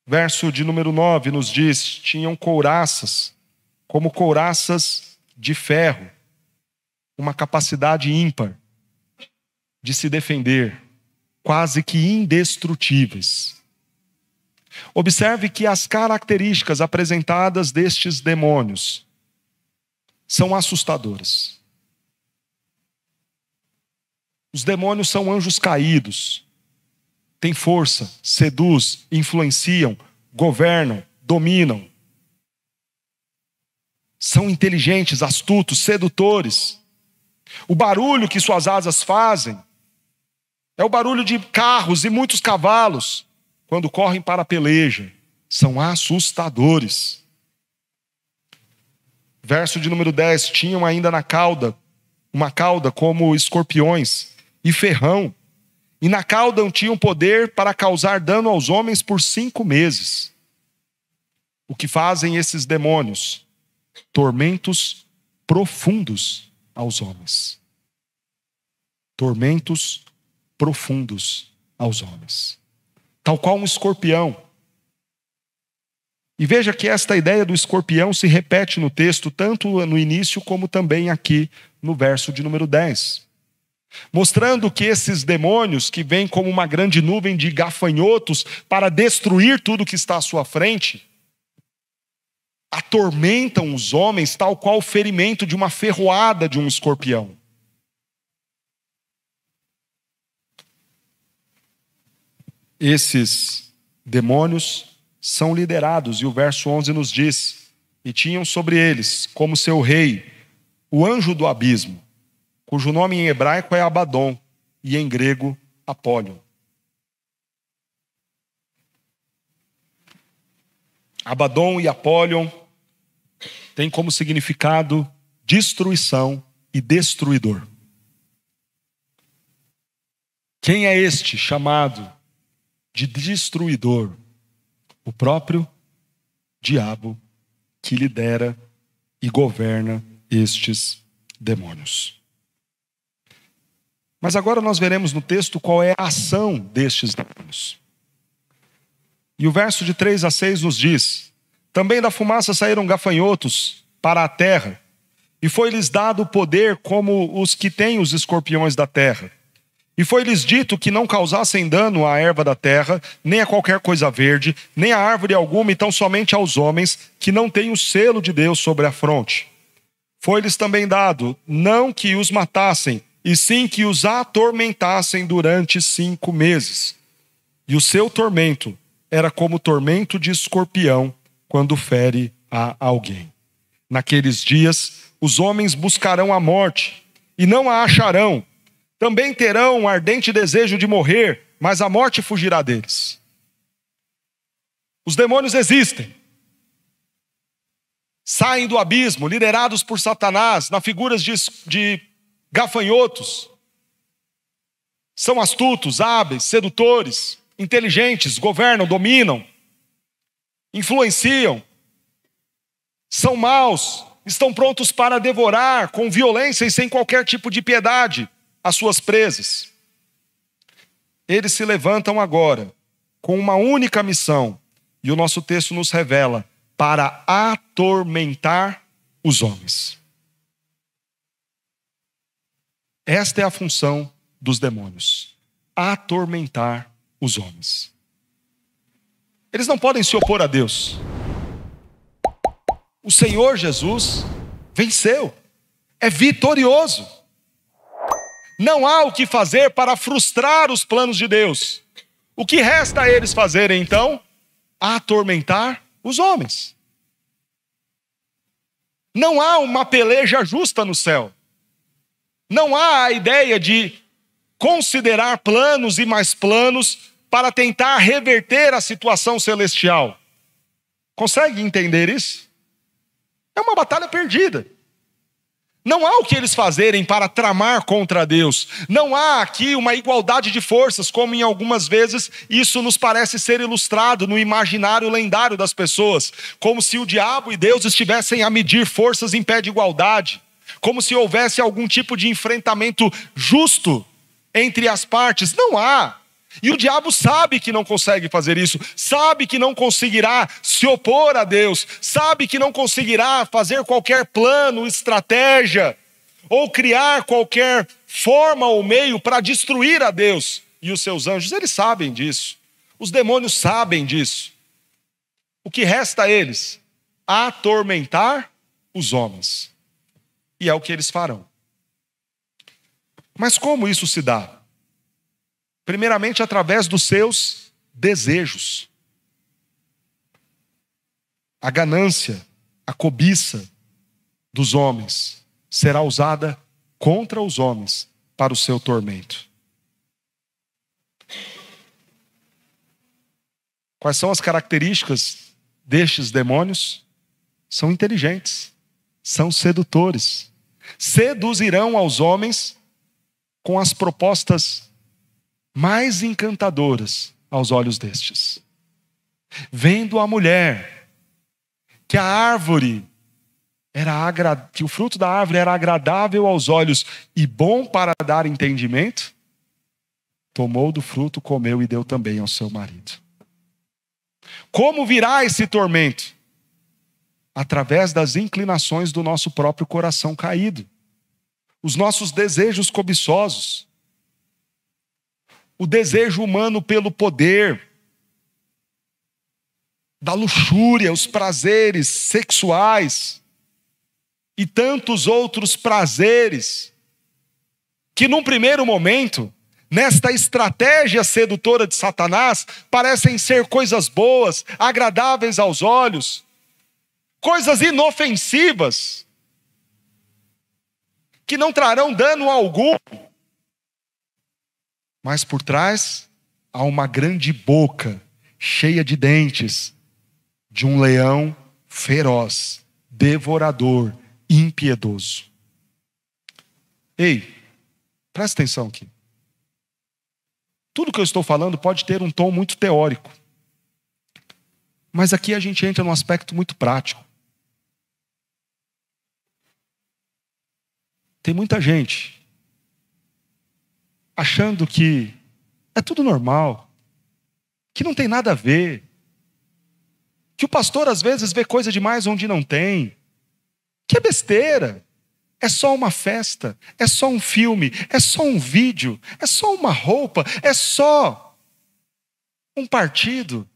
S1: Verso de número 9 nos diz, tinham couraças, como couraças de ferro, uma capacidade ímpar de se defender, quase que indestrutíveis. Observe que as características apresentadas destes demônios são assustadoras. Os demônios são anjos caídos, têm força, seduz, influenciam, governam, dominam. São inteligentes, astutos, sedutores. O barulho que suas asas fazem é o barulho de carros e muitos cavalos quando correm para a peleja. São assustadores. Verso de número 10, tinham ainda na cauda, uma cauda como escorpiões e ferrão, e na cauda tinham poder para causar dano aos homens por 5 meses. O que fazem esses demônios? Tormentos profundos aos homens. Tormentos profundos aos homens. Tal qual um escorpião. E veja que esta ideia do escorpião se repete no texto, tanto no início como também aqui no verso de número 10. Mostrando que esses demônios, que vêm como uma grande nuvem de gafanhotos para destruir tudo que está à sua frente, atormentam os homens tal qual o ferimento de uma ferroada de um escorpião. Esses demônios são liderados, e o verso 11 nos diz: e tinham sobre eles, como seu rei, o anjo do abismo, cujo nome em hebraico é Abaddon, e em grego, Apólion. Abaddon e Apólion têm como significado destruição e destruidor. Quem é este chamado de destruidor? O próprio diabo, que lidera e governa estes demônios. Mas agora nós veremos no texto qual é a ação destes demônios. E o verso de 3 a 6 nos diz: também da fumaça saíram gafanhotos para a terra, e foi-lhes dado poder como os que têm os escorpiões da terra. E foi-lhes dito que não causassem dano à erva da terra, nem a qualquer coisa verde, nem a árvore alguma, e tão somente aos homens que não têm o selo de Deus sobre a fronte. Foi-lhes também dado, não que os matassem, e sim que os atormentassem durante 5 meses. E o seu tormento era como o tormento de escorpião quando fere a alguém. Naqueles dias, os homens buscarão a morte, e não a acharão. Também terão um ardente desejo de morrer, mas a morte fugirá deles. Os demônios existem. Saem do abismo, liderados por Satanás, na figuras de gafanhotos. São astutos, hábeis, sedutores, inteligentes, governam, dominam, influenciam. São maus, estão prontos para devorar com violência e sem qualquer tipo de piedade as suas presas. Eles se levantam agora com uma única missão, e o nosso texto nos revela: para atormentar os homens. Esta é a função dos demônios: atormentar os homens. Eles não podem se opor a Deus. O Senhor Jesus venceu, é vitorioso. Não há o que fazer para frustrar os planos de Deus. O que resta a eles fazerem então? Atormentar os homens. Não há uma peleja justa no céu. Não há a ideia de considerar planos e mais planos para tentar reverter a situação celestial. Consegue entender isso? É uma batalha perdida. Não há o que eles fazerem para tramar contra Deus. Não há aqui uma igualdade de forças, como em algumas vezes isso nos parece ser ilustrado no imaginário lendário das pessoas. Como se o diabo e Deus estivessem a medir forças em pé de igualdade. Como se houvesse algum tipo de enfrentamento justo entre as partes. Não há. E o diabo sabe que não consegue fazer isso, sabe que não conseguirá se opor a Deus, sabe que não conseguirá fazer qualquer plano, estratégia, ou criar qualquer forma ou meio para destruir a Deus e os seus anjos. Eles sabem disso, os demônios sabem disso. O que resta a eles? Atormentar os homens. E é o que eles farão. Mas como isso se dá? Primeiramente, através dos seus desejos. A ganância, a cobiça dos homens será usada contra os homens para o seu tormento. Quais são as características destes demônios? São inteligentes, são sedutores. Seduzirão aos homens com as propostas mais encantadoras aos olhos destes. Vendo a mulher que a árvore que o fruto da árvore era agradável aos olhos e bom para dar entendimento, tomou do fruto, comeu e deu também ao seu marido. Como virá esse tormento? Através das inclinações do nosso próprio coração caído, os nossos desejos cobiçosos, o desejo humano pelo poder, da luxúria, os prazeres sexuais e tantos outros prazeres que num primeiro momento, nesta estratégia sedutora de Satanás, parecem ser coisas boas, agradáveis aos olhos, coisas inofensivas, que não trarão dano algum. Mas por trás há uma grande boca, cheia de dentes, de um leão feroz, devorador, impiedoso. Ei, presta atenção aqui. Tudo que eu estou falando pode ter um tom muito teórico. Mas aqui a gente entra num aspecto muito prático. Tem muita gente achando que é tudo normal, que não tem nada a ver, que o pastor às vezes vê coisa demais onde não tem, que é besteira, é só uma festa, é só um filme, é só um vídeo, é só uma roupa, é só um partido,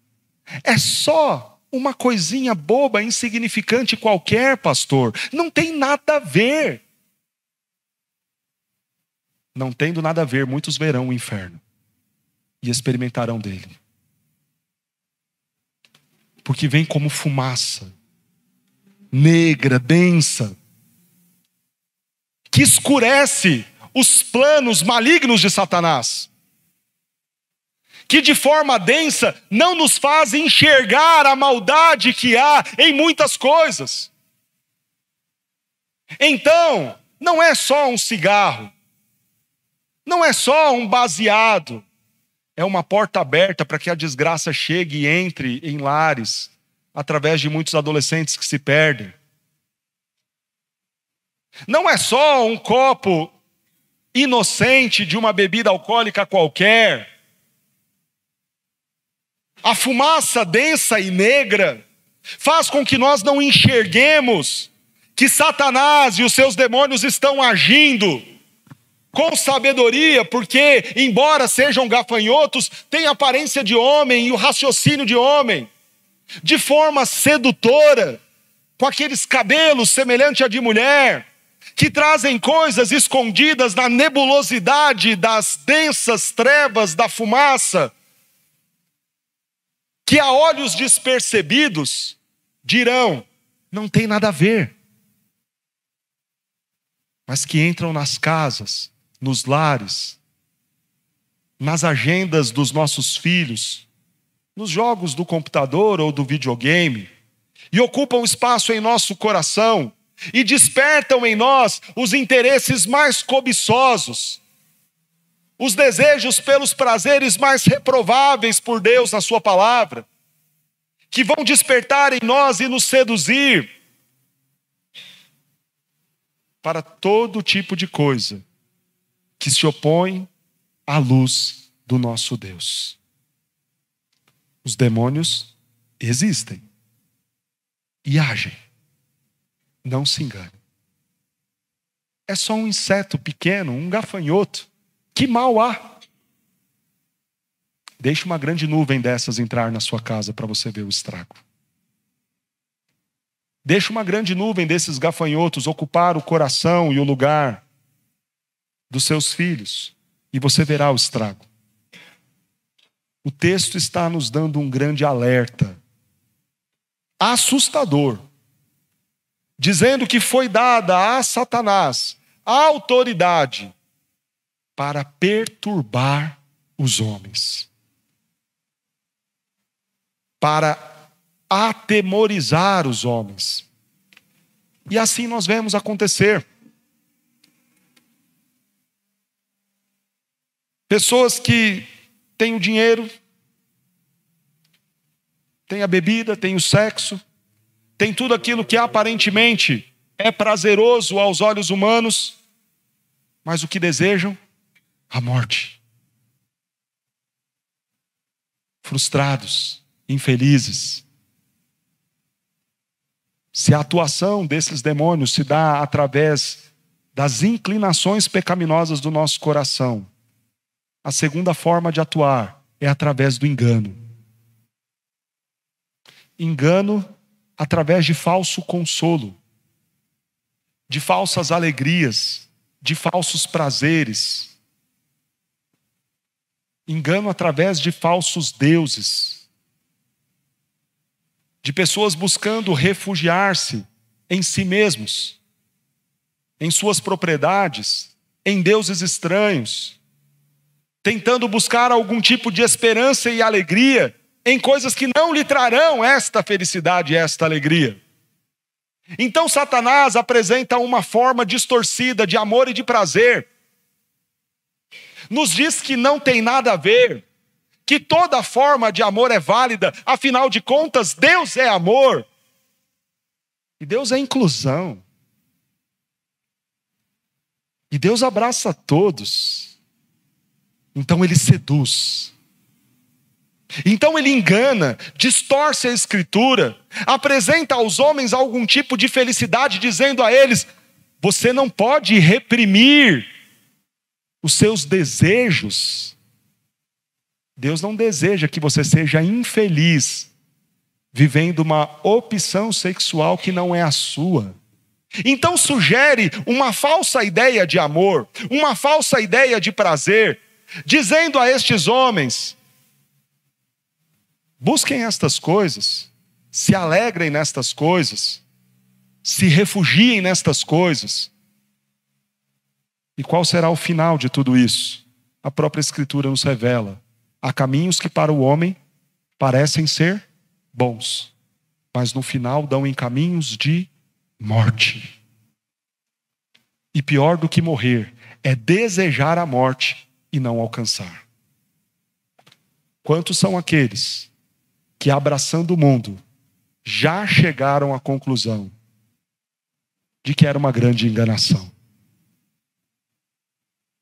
S1: é só uma coisinha boba, insignificante qualquer, pastor, não tem nada a ver. Não tendo nada a ver, muitos verão o inferno e experimentarão dele. Porque vem como fumaça, negra, densa, que escurece os planos malignos de Satanás, que de forma densa não nos faz enxergar a maldade que há em muitas coisas. Então, não é só um cigarro, não é só um baseado, é uma porta aberta para que a desgraça chegue e entre em lares, através de muitos adolescentes que se perdem. Não é só um copo inocente de uma bebida alcoólica qualquer. A fumaça densa e negra faz com que nós não enxerguemos que Satanás e os seus demônios estão agindo com sabedoria, porque, embora sejam gafanhotos, têm aparência de homem e o raciocínio de homem, de forma sedutora, com aqueles cabelos semelhantes a de mulher, que trazem coisas escondidas na nebulosidade das densas trevas da fumaça, que a olhos despercebidos dirão, não tem nada a ver, mas que entram nas casas, nos lares, nas agendas dos nossos filhos, nos jogos do computador ou do videogame, e ocupam espaço em nosso coração, e despertam em nós os interesses mais cobiçosos, os desejos pelos prazeres mais reprováveis por Deus na sua palavra, que vão despertar em nós e nos seduzir para todo tipo de coisa que se opõe à luz do nosso Deus. Os demônios existem e agem. Não se engane. É só um inseto pequeno, um gafanhoto. Que mal há? Deixe uma grande nuvem dessas entrar na sua casa para você ver o estrago. Deixe uma grande nuvem desses gafanhotos ocupar o coração e o lugar dos seus filhos, e você verá o estrago. O texto está nos dando um grande alerta, assustador, dizendo que foi dada a Satanás a autoridade para perturbar os homens, para atemorizar os homens. E assim nós vemos acontecer. Pessoas que têm o dinheiro, têm a bebida, têm o sexo, têm tudo aquilo que aparentemente é prazeroso aos olhos humanos, mas o que desejam? A morte. Frustrados, infelizes. Se a atuação desses demônios se dá através das inclinações pecaminosas do nosso coração, a segunda forma de atuar é através do engano. Engano através de falso consolo, de falsas alegrias, de falsos prazeres. Engano através de falsos deuses, de pessoas buscando refugiar-se em si mesmos, em suas propriedades, em deuses estranhos, tentando buscar algum tipo de esperança e alegria em coisas que não lhe trarão esta felicidade e esta alegria. Então Satanás apresenta uma forma distorcida de amor e de prazer. Nos diz que não tem nada a ver, que toda forma de amor é válida, afinal de contas, Deus é amor. E Deus é inclusão. E Deus abraça todos. Então ele seduz. Então ele engana, distorce a Escritura, apresenta aos homens algum tipo de felicidade, dizendo a eles: você não pode reprimir os seus desejos. Deus não deseja que você seja infeliz, vivendo uma opção sexual que não é a sua. Então sugere uma falsa ideia de amor, uma falsa ideia de prazer, dizendo a estes homens: busquem estas coisas, se alegrem nestas coisas, se refugiem nestas coisas. E qual será o final de tudo isso? A própria Escritura nos revela: há caminhos que para o homem parecem ser bons, mas no final dão em caminhos de morte. E pior do que morrer é desejar a morte e não alcançar. Quantos são aqueles que, abraçando o mundo, já chegaram à conclusão de que era uma grande enganação?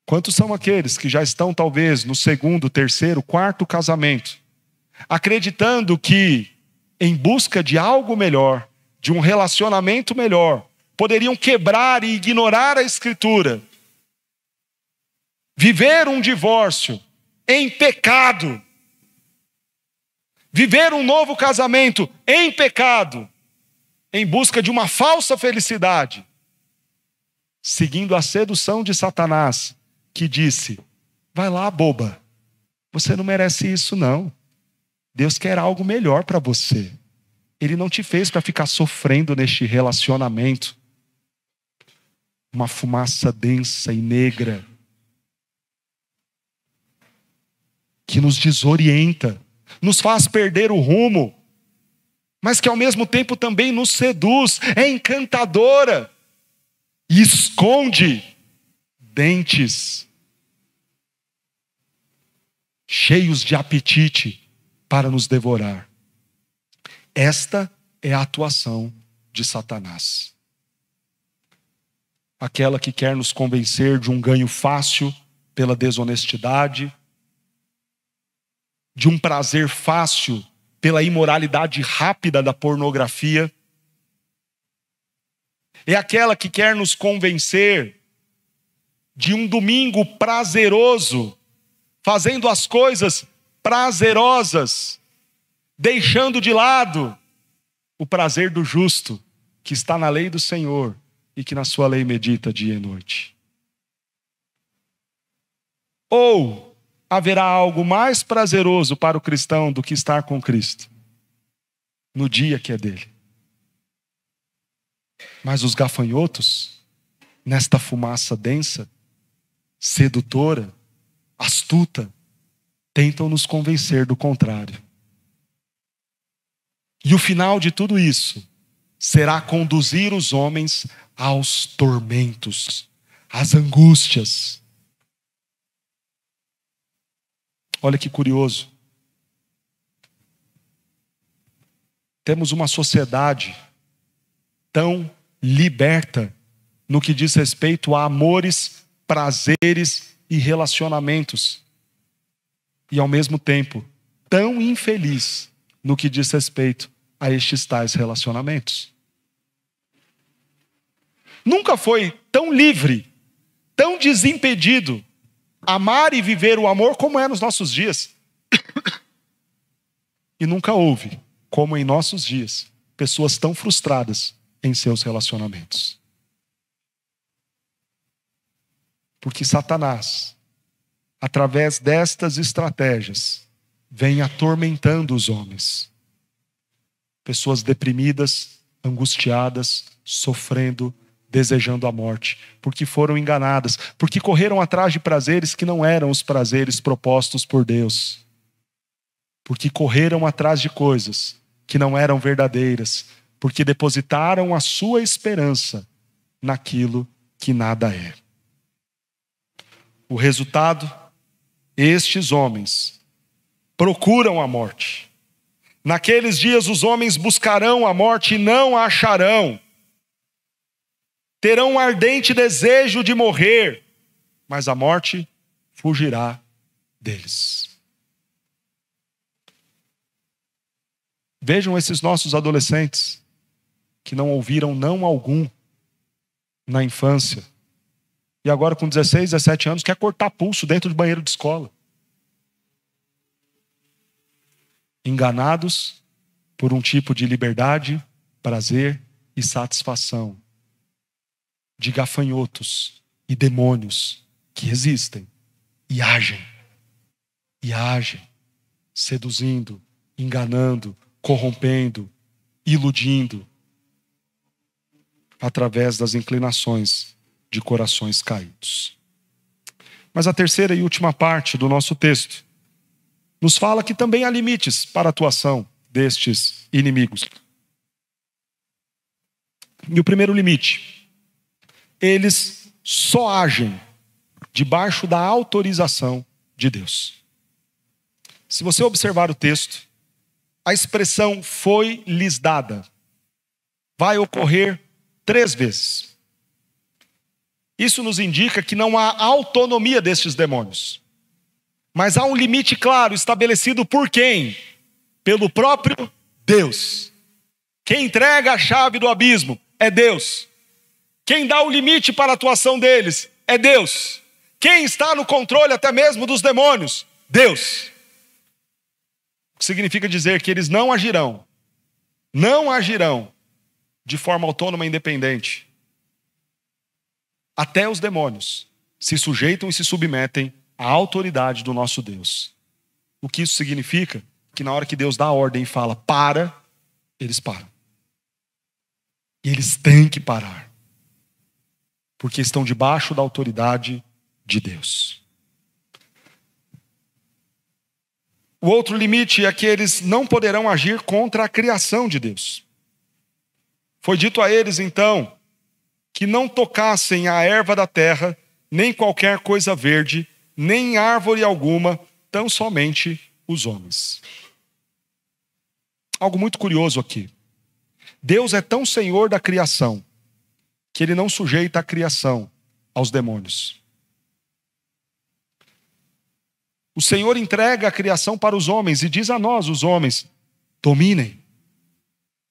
S1: Quantos são aqueles que já estão talvez no segundo, terceiro, quarto casamento, acreditando que, em busca de algo melhor, de um relacionamento melhor, poderiam quebrar e ignorar a Escritura, viver um divórcio em pecado, viver um novo casamento em pecado, em busca de uma falsa felicidade, seguindo a sedução de Satanás, que disse: vai lá, boba, você não merece isso não. Deus quer algo melhor para você. Ele não te fez para ficar sofrendo neste relacionamento. Uma fumaça densa e negra que nos desorienta, nos faz perder o rumo, mas que ao mesmo tempo também nos seduz, é encantadora e esconde dentes cheios de apetite para nos devorar. Esta é a atuação de Satanás. Aquela que quer nos convencer de um ganho fácil pela desonestidade, de um prazer fácil pela imoralidade rápida da pornografia. É aquela que quer nos convencer de um domingo prazeroso, fazendo as coisas prazerosas, deixando de lado o prazer do justo, que está na lei do Senhor e que na sua lei medita dia e noite. Ou haverá algo mais prazeroso para o cristão do que estar com Cristo no dia que é dele? Mas os gafanhotos, nesta fumaça densa, sedutora, astuta, tentam nos convencer do contrário. E o final de tudo isso será conduzir os homens aos tormentos, às angústias. Olha que curioso. Temos uma sociedade tão liberta no que diz respeito a amores, prazeres e relacionamentos. E ao mesmo tempo, tão infeliz no que diz respeito a estes tais relacionamentos. Nunca foi tão livre, tão desimpedido amar e viver o amor como é nos nossos dias. E nunca houve, como em nossos dias, pessoas tão frustradas em seus relacionamentos. Porque Satanás, através destas estratégias, vem atormentando os homens. Pessoas deprimidas, angustiadas, sofrendo, desejando a morte, porque foram enganadas, porque correram atrás de prazeres que não eram os prazeres propostos por Deus, porque correram atrás de coisas que não eram verdadeiras, porque depositaram a sua esperança naquilo que nada é. O resultado, estes homens procuram a morte. Naqueles dias os homens buscarão a morte e não a acharão. Terão um ardente desejo de morrer, mas a morte fugirá deles. Vejam esses nossos adolescentes que não ouviram não algum na infância e agora com 16, 17 anos quer cortar pulso dentro do banheiro de escola. Enganados por um tipo de liberdade, prazer e satisfação, de gafanhotos e demônios que existem e agem, seduzindo, enganando, corrompendo, iludindo, através das inclinações de corações caídos. Mas a terceira e última parte do nosso texto nos fala que também há limites para a atuação destes inimigos. E o primeiro limite: eles só agem debaixo da autorização de Deus. Se você observar o texto, a expressão foi-lhes dada vai ocorrer 3 vezes. Isso nos indica que não há autonomia destes demônios. Mas há um limite claro estabelecido por quem? Pelo próprio Deus. Quem entrega a chave do abismo é Deus. Quem dá o limite para a atuação deles é Deus. Quem está no controle até mesmo dos demônios? Deus. O que significa dizer que eles não agirão de forma autônoma e independente. Até os demônios se sujeitam e se submetem à autoridade do nosso Deus. O que isso significa? Que na hora que Deus dá a ordem e fala para, eles param. E eles têm que parar. Porque estão debaixo da autoridade de Deus. O outro limite é que eles não poderão agir contra a criação de Deus. Foi dito a eles, então, que não tocassem a erva da terra, nem qualquer coisa verde, nem árvore alguma, tão somente os homens. Algo muito curioso aqui. Deus é tão senhor da criação, que ele não sujeita a criação aos demônios. O Senhor entrega a criação para os homens e diz a nós, os homens, dominem.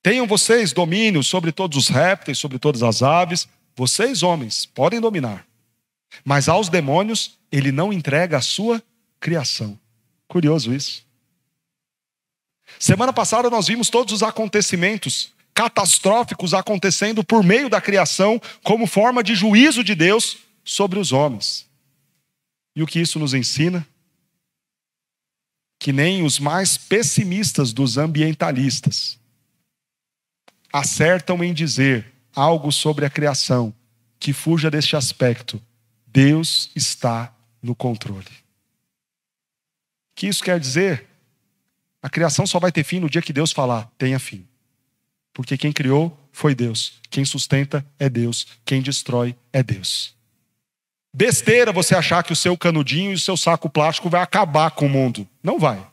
S1: Tenham vocês domínio sobre todos os répteis, sobre todas as aves. Vocês, homens, podem dominar. Mas aos demônios, ele não entrega a sua criação. Curioso isso. Semana passada nós vimos todos os acontecimentos catastróficos acontecendo por meio da criação como forma de juízo de Deus sobre os homens. E o que isso nos ensina? Que nem os mais pessimistas dos ambientalistas acertam em dizer algo sobre a criação que fuja deste aspecto. Deus está no controle. O que isso quer dizer? A criação só vai ter fim no dia que Deus falar, tenha fim. Porque quem criou foi Deus. Quem sustenta é Deus. Quem destrói é Deus. besteira você achar que o seu canudinho e o seu saco plástico vai acabar com o mundo. Não vai.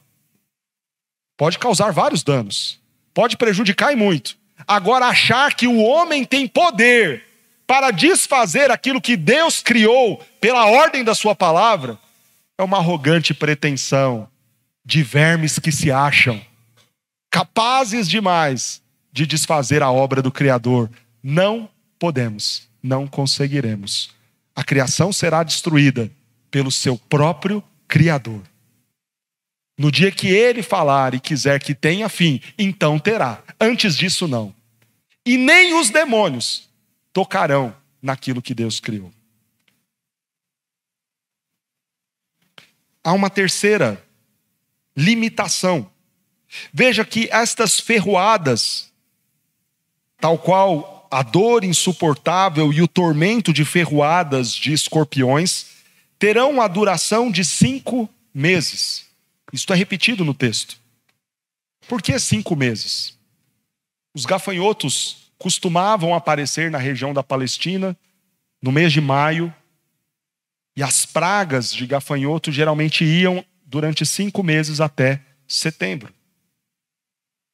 S1: Pode causar vários danos. Pode prejudicar e muito. Agora, achar que o homem tem poder para desfazer aquilo que Deus criou pela ordem da sua palavra é uma arrogante pretensão de vermes que se acham capazes demais de desfazer a obra do Criador. Não podemos, não conseguiremos. A criação será destruída pelo seu próprio Criador. No dia que ele falar e quiser que tenha fim, então terá. Antes disso, não. E nem os demônios tocarão naquilo que Deus criou. Há uma terceira limitação. Veja que estas ferroadas, tal qual a dor insuportável e o tormento de ferroadas de escorpiões, terão a duração de 5 meses. Isto é repetido no texto. Por que 5 meses? Os gafanhotos costumavam aparecer na região da Palestina no mês de maio, e as pragas de gafanhoto geralmente iam durante 5 meses até setembro.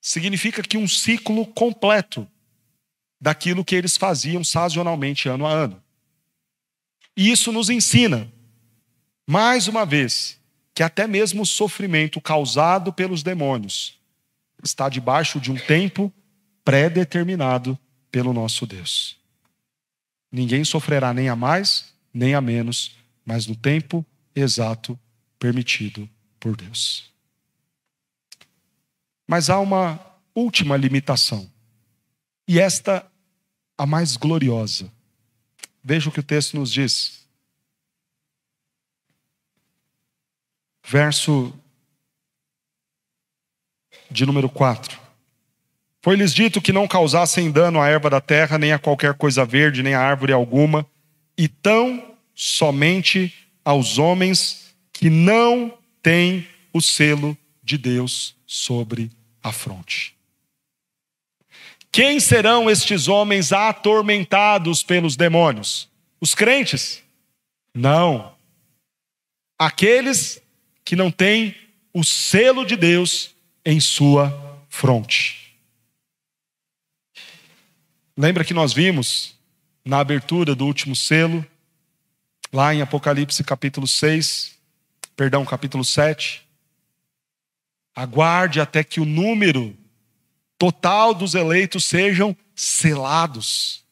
S1: Significa que um ciclo completo daquilo que eles faziam sazonalmente ano a ano. E isso nos ensina, mais uma vez, que até mesmo o sofrimento causado pelos demônios está debaixo de um tempo pré-determinado pelo nosso Deus. Ninguém sofrerá nem a mais, nem a menos, mas no tempo exato permitido por Deus. Mas há uma última limitação, e esta a mais gloriosa. Veja o que o texto nos diz. Verso de número 4. Foi-lhes dito que não causassem dano à erva da terra, nem a qualquer coisa verde, nem a árvore alguma, e tão somente aos homens que não têm o selo de Deus sobre a fronte. Quem serão estes homens atormentados pelos demônios? Os crentes? Não. Aqueles que não têm o selo de Deus em sua fronte. Lembra que nós vimos na abertura do último selo, lá em Apocalipse capítulo 7, aguarde até que o número total dos eleitos sejam selados.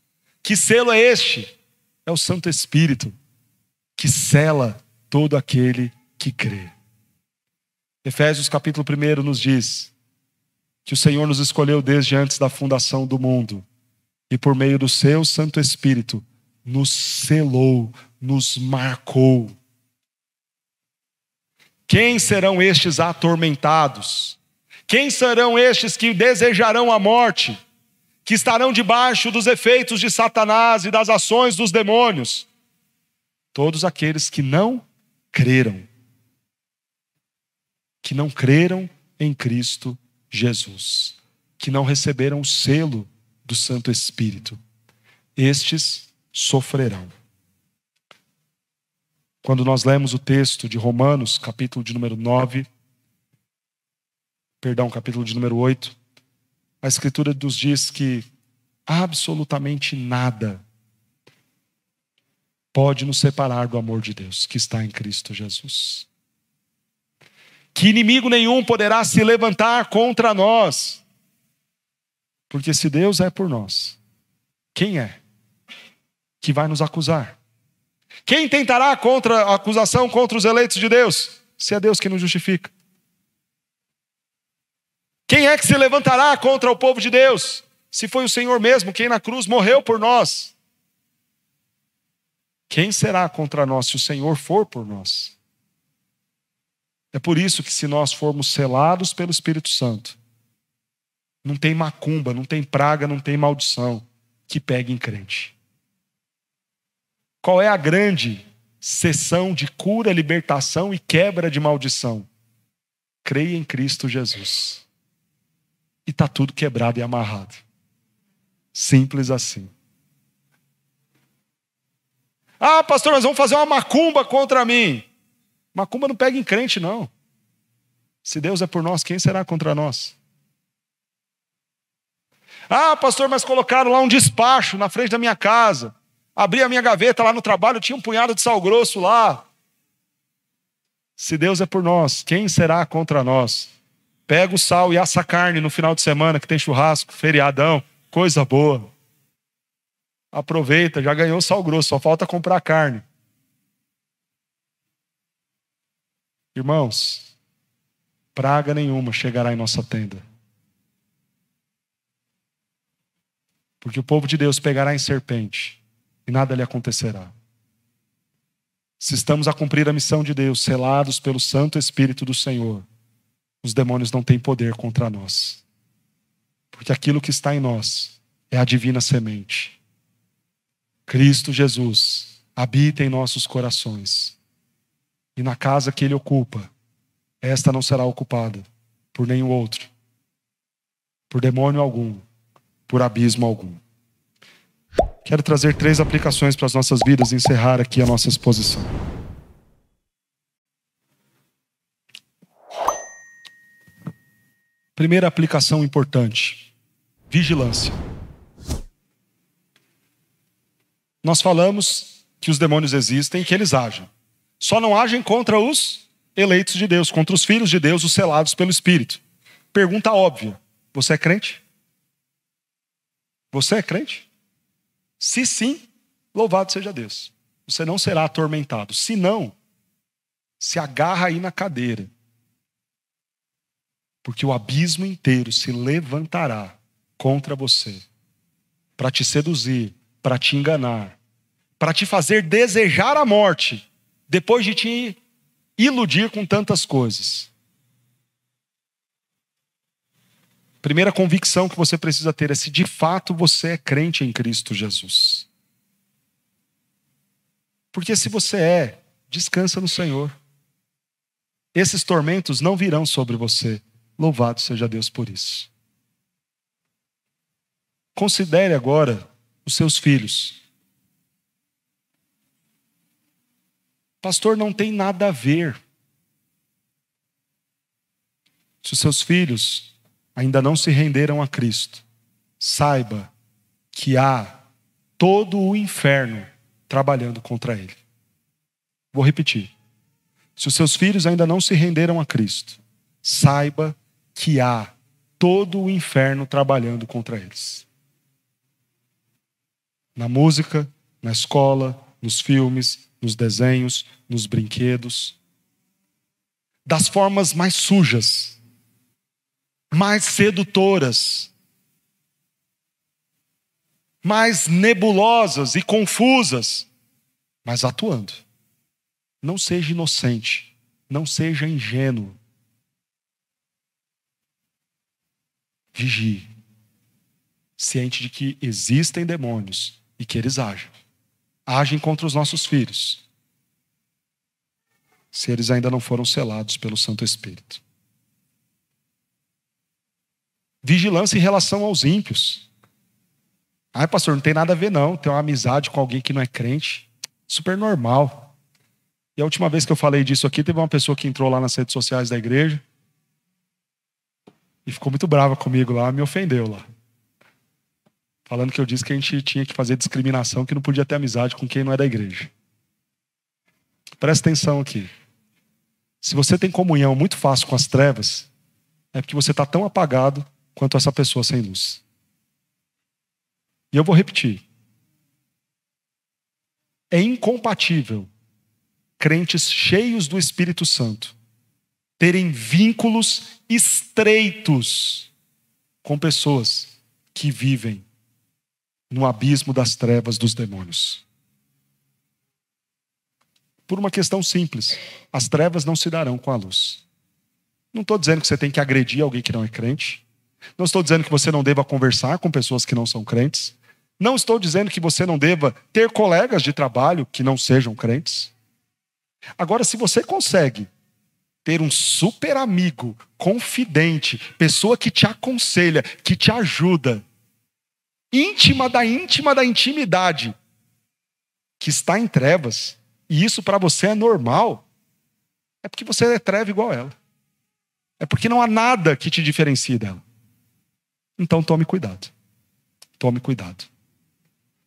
S1: Que selo é este? É o Santo Espírito, que sela todo aquele que crê. Efésios capítulo 1 nos diz que o Senhor nos escolheu desde antes da fundação do mundo, e por meio do seu Santo Espírito nos selou, nos marcou. Quem serão estes atormentados? Quem serão estes que desejarão a morte? Que estarão debaixo dos efeitos de Satanás e das ações dos demônios? Todos aqueles que não creram. Que não creram em Cristo Jesus. Que não receberam o selo do Santo Espírito. Estes sofrerão. Quando nós lemos o texto de Romanos, capítulo de número 8, a Escritura nos diz que absolutamente nada pode nos separar do amor de Deus que está em Cristo Jesus. Que inimigo nenhum poderá se levantar contra nós, porque se Deus é por nós, quem é que vai nos acusar? Quem tentará a acusação contra os eleitos de Deus, se é Deus que nos justifica? Quem é que se levantará contra o povo de Deus, se foi o Senhor mesmo quem na cruz morreu por nós? Quem será contra nós se o Senhor for por nós? É por isso que, se nós formos selados pelo Espírito Santo, não tem macumba, não tem praga, não tem maldição que pegue em crente. Qual é a grande sessão de cura, libertação e quebra de maldição? Creia em Cristo Jesus. E está tudo quebrado e amarrado. Simples assim. Ah, pastor, mas vamos fazer uma macumba contra mim. Macumba não pega em crente, não. Se Deus é por nós, quem será contra nós? Ah, pastor, mas colocaram lá um despacho na frente da minha casa. Abri a minha gaveta lá no trabalho, tinha um punhado de sal grosso lá. Se Deus é por nós, quem será contra nós? Pega o sal e assa a carne no final de semana, que tem churrasco, feriadão, coisa boa. Aproveita, já ganhou sal grosso, só falta comprar carne. Irmãos, praga nenhuma chegará em nossa tenda. Porque o povo de Deus pegará em serpente e nada lhe acontecerá. Se estamos a cumprir a missão de Deus, selados pelo Santo Espírito do Senhor, os demônios não têm poder contra nós. Porque aquilo que está em nós é a divina semente. Cristo Jesus habita em nossos corações. E na casa que Ele ocupa, esta não será ocupada por nenhum outro, por demônio algum, por abismo algum. Quero trazer 3 aplicações para as nossas vidas e encerrar aqui a nossa exposição. Primeira aplicação importante: vigilância. Nós falamos que os demônios existem e que eles agem. Só não agem contra os eleitos de Deus, contra os filhos de Deus, os selados pelo Espírito. Pergunta óbvia: você é crente? Você é crente? Se sim, louvado seja Deus. Você não será atormentado. Se não, se agarra aí na cadeira. Porque o abismo inteiro se levantará contra você, para te seduzir, para te enganar, para te fazer desejar a morte, depois de te iludir com tantas coisas. Primeira convicção que você precisa ter é se de fato você é crente em Cristo Jesus. Porque se você é, descansa no Senhor. Esses tormentos não virão sobre você. Louvado seja Deus por isso. Considere agora os seus filhos. Pastor, não tem nada a ver. Se os seus filhos ainda não se renderam a Cristo, saiba que há todo o inferno trabalhando contra ele. Vou repetir. Se os seus filhos ainda não se renderam a Cristo, saiba que há todo o inferno trabalhando contra eles. Na música, na escola, nos filmes, nos desenhos, nos brinquedos. Das formas mais sujas, mais sedutoras, mais nebulosas e confusas, mas atuando. Não seja inocente, não seja ingênuo. Vigie, ciente de que existem demônios e que eles agem. Agem contra os nossos filhos, se eles ainda não foram selados pelo Santo Espírito. Vigilância em relação aos ímpios. Ai, pastor, não tem nada a ver não, ter uma amizade com alguém que não é crente, super normal. E a última vez que eu falei disso aqui, teve uma pessoa que entrou lá nas redes sociais da igreja e ficou muito brava comigo lá, me ofendeu lá. Falando que eu disse que a gente tinha que fazer discriminação, que não podia ter amizade com quem não é da igreja. Presta atenção aqui. Se você tem comunhão muito fácil com as trevas, é porque você está tão apagado quanto essa pessoa sem luz. E eu vou repetir. É incompatível crentes cheios do Espírito Santo terem vínculos estreitos com pessoas que vivem no abismo das trevas dos demônios. Por uma questão simples: as trevas não se darão com a luz. Não estou dizendo que você tem que agredir alguém que não é crente. Não estou dizendo que você não deva conversar com pessoas que não são crentes. Não estou dizendo que você não deva ter colegas de trabalho que não sejam crentes. Agora, se você consegue ter um super amigo, confidente, pessoa que te aconselha, que te ajuda, íntima da intimidade, que está em trevas, e isso para você é normal, é porque você é treva igual a ela. É porque não há nada que te diferencie dela. Então tome cuidado. Tome cuidado.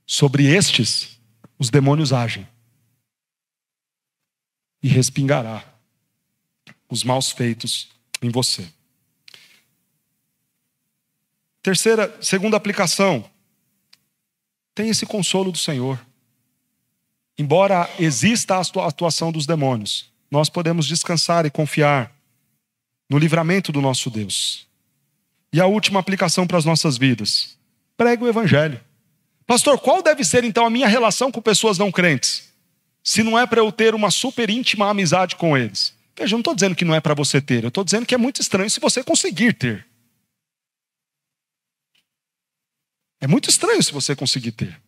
S1: Sobre estes, os demônios agem. E respingará os maus feitos em você. Segunda aplicação. Tem esse consolo do Senhor. Embora exista a atuação dos demônios, nós podemos descansar e confiar no livramento do nosso Deus. E a última aplicação para as nossas vidas. Pregue o Evangelho. Pastor, qual deve ser então a minha relação com pessoas não crentes? Se não é para eu ter uma super íntima amizade com eles. Veja, eu não estou dizendo que não é para você ter. Eu estou dizendo que é muito estranho se você conseguir ter. É muito estranho se você conseguir ter.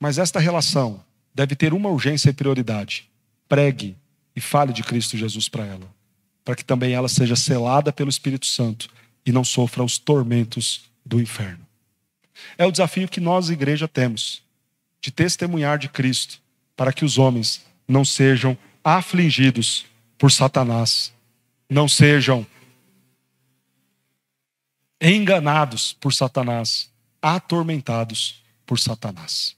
S1: Mas esta relação deve ter uma urgência e prioridade. Pregue e fale de Cristo Jesus para ela. Para que também ela seja selada pelo Espírito Santo e não sofra os tormentos do inferno. É o desafio que nós, igreja, temos. De testemunhar de Cristo. Para que os homens não sejam afligidos por Satanás. Não sejam enganados por Satanás. Atormentados por Satanás.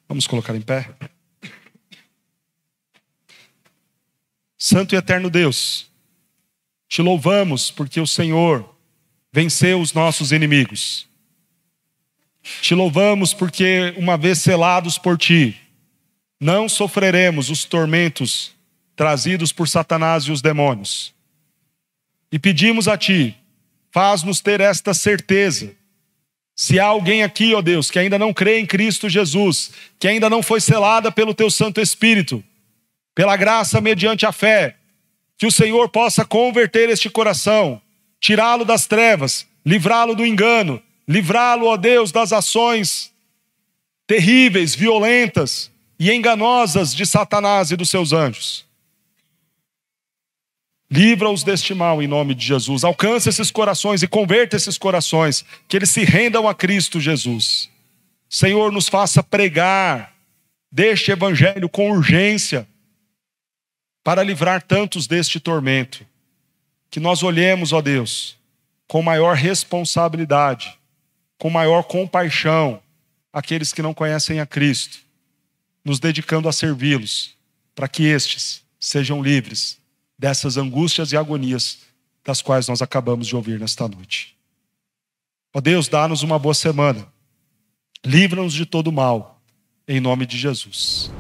S1: Vamos colocar em pé? Santo e eterno Deus, te louvamos porque o Senhor venceu os nossos inimigos. Te louvamos porque, uma vez selados por ti, não sofreremos os tormentos trazidos por Satanás e os demônios. E pedimos a ti, faz-nos ter esta certeza. Se há alguém aqui, ó Deus, que ainda não crê em Cristo Jesus, que ainda não foi selada pelo teu Santo Espírito, pela graça mediante a fé, que o Senhor possa converter este coração, tirá-lo das trevas, livrá-lo do engano, livrá-lo, ó Deus, das ações terríveis, violentas e enganosas de Satanás e dos seus anjos. Livra-os deste mal em nome de Jesus. Alcança esses corações e converta esses corações, que eles se rendam a Cristo Jesus. Senhor, nos faça pregar deste evangelho com urgência, para livrar tantos deste tormento. Que nós olhemos, ó Deus, com maior responsabilidade, com maior compaixão, aqueles que não conhecem a Cristo, nos dedicando a servi-los, para que estes sejam livres dessas angústias e agonias das quais nós acabamos de ouvir nesta noite. Ó Deus, dá-nos uma boa semana. Livra-nos de todo mal, em nome de Jesus.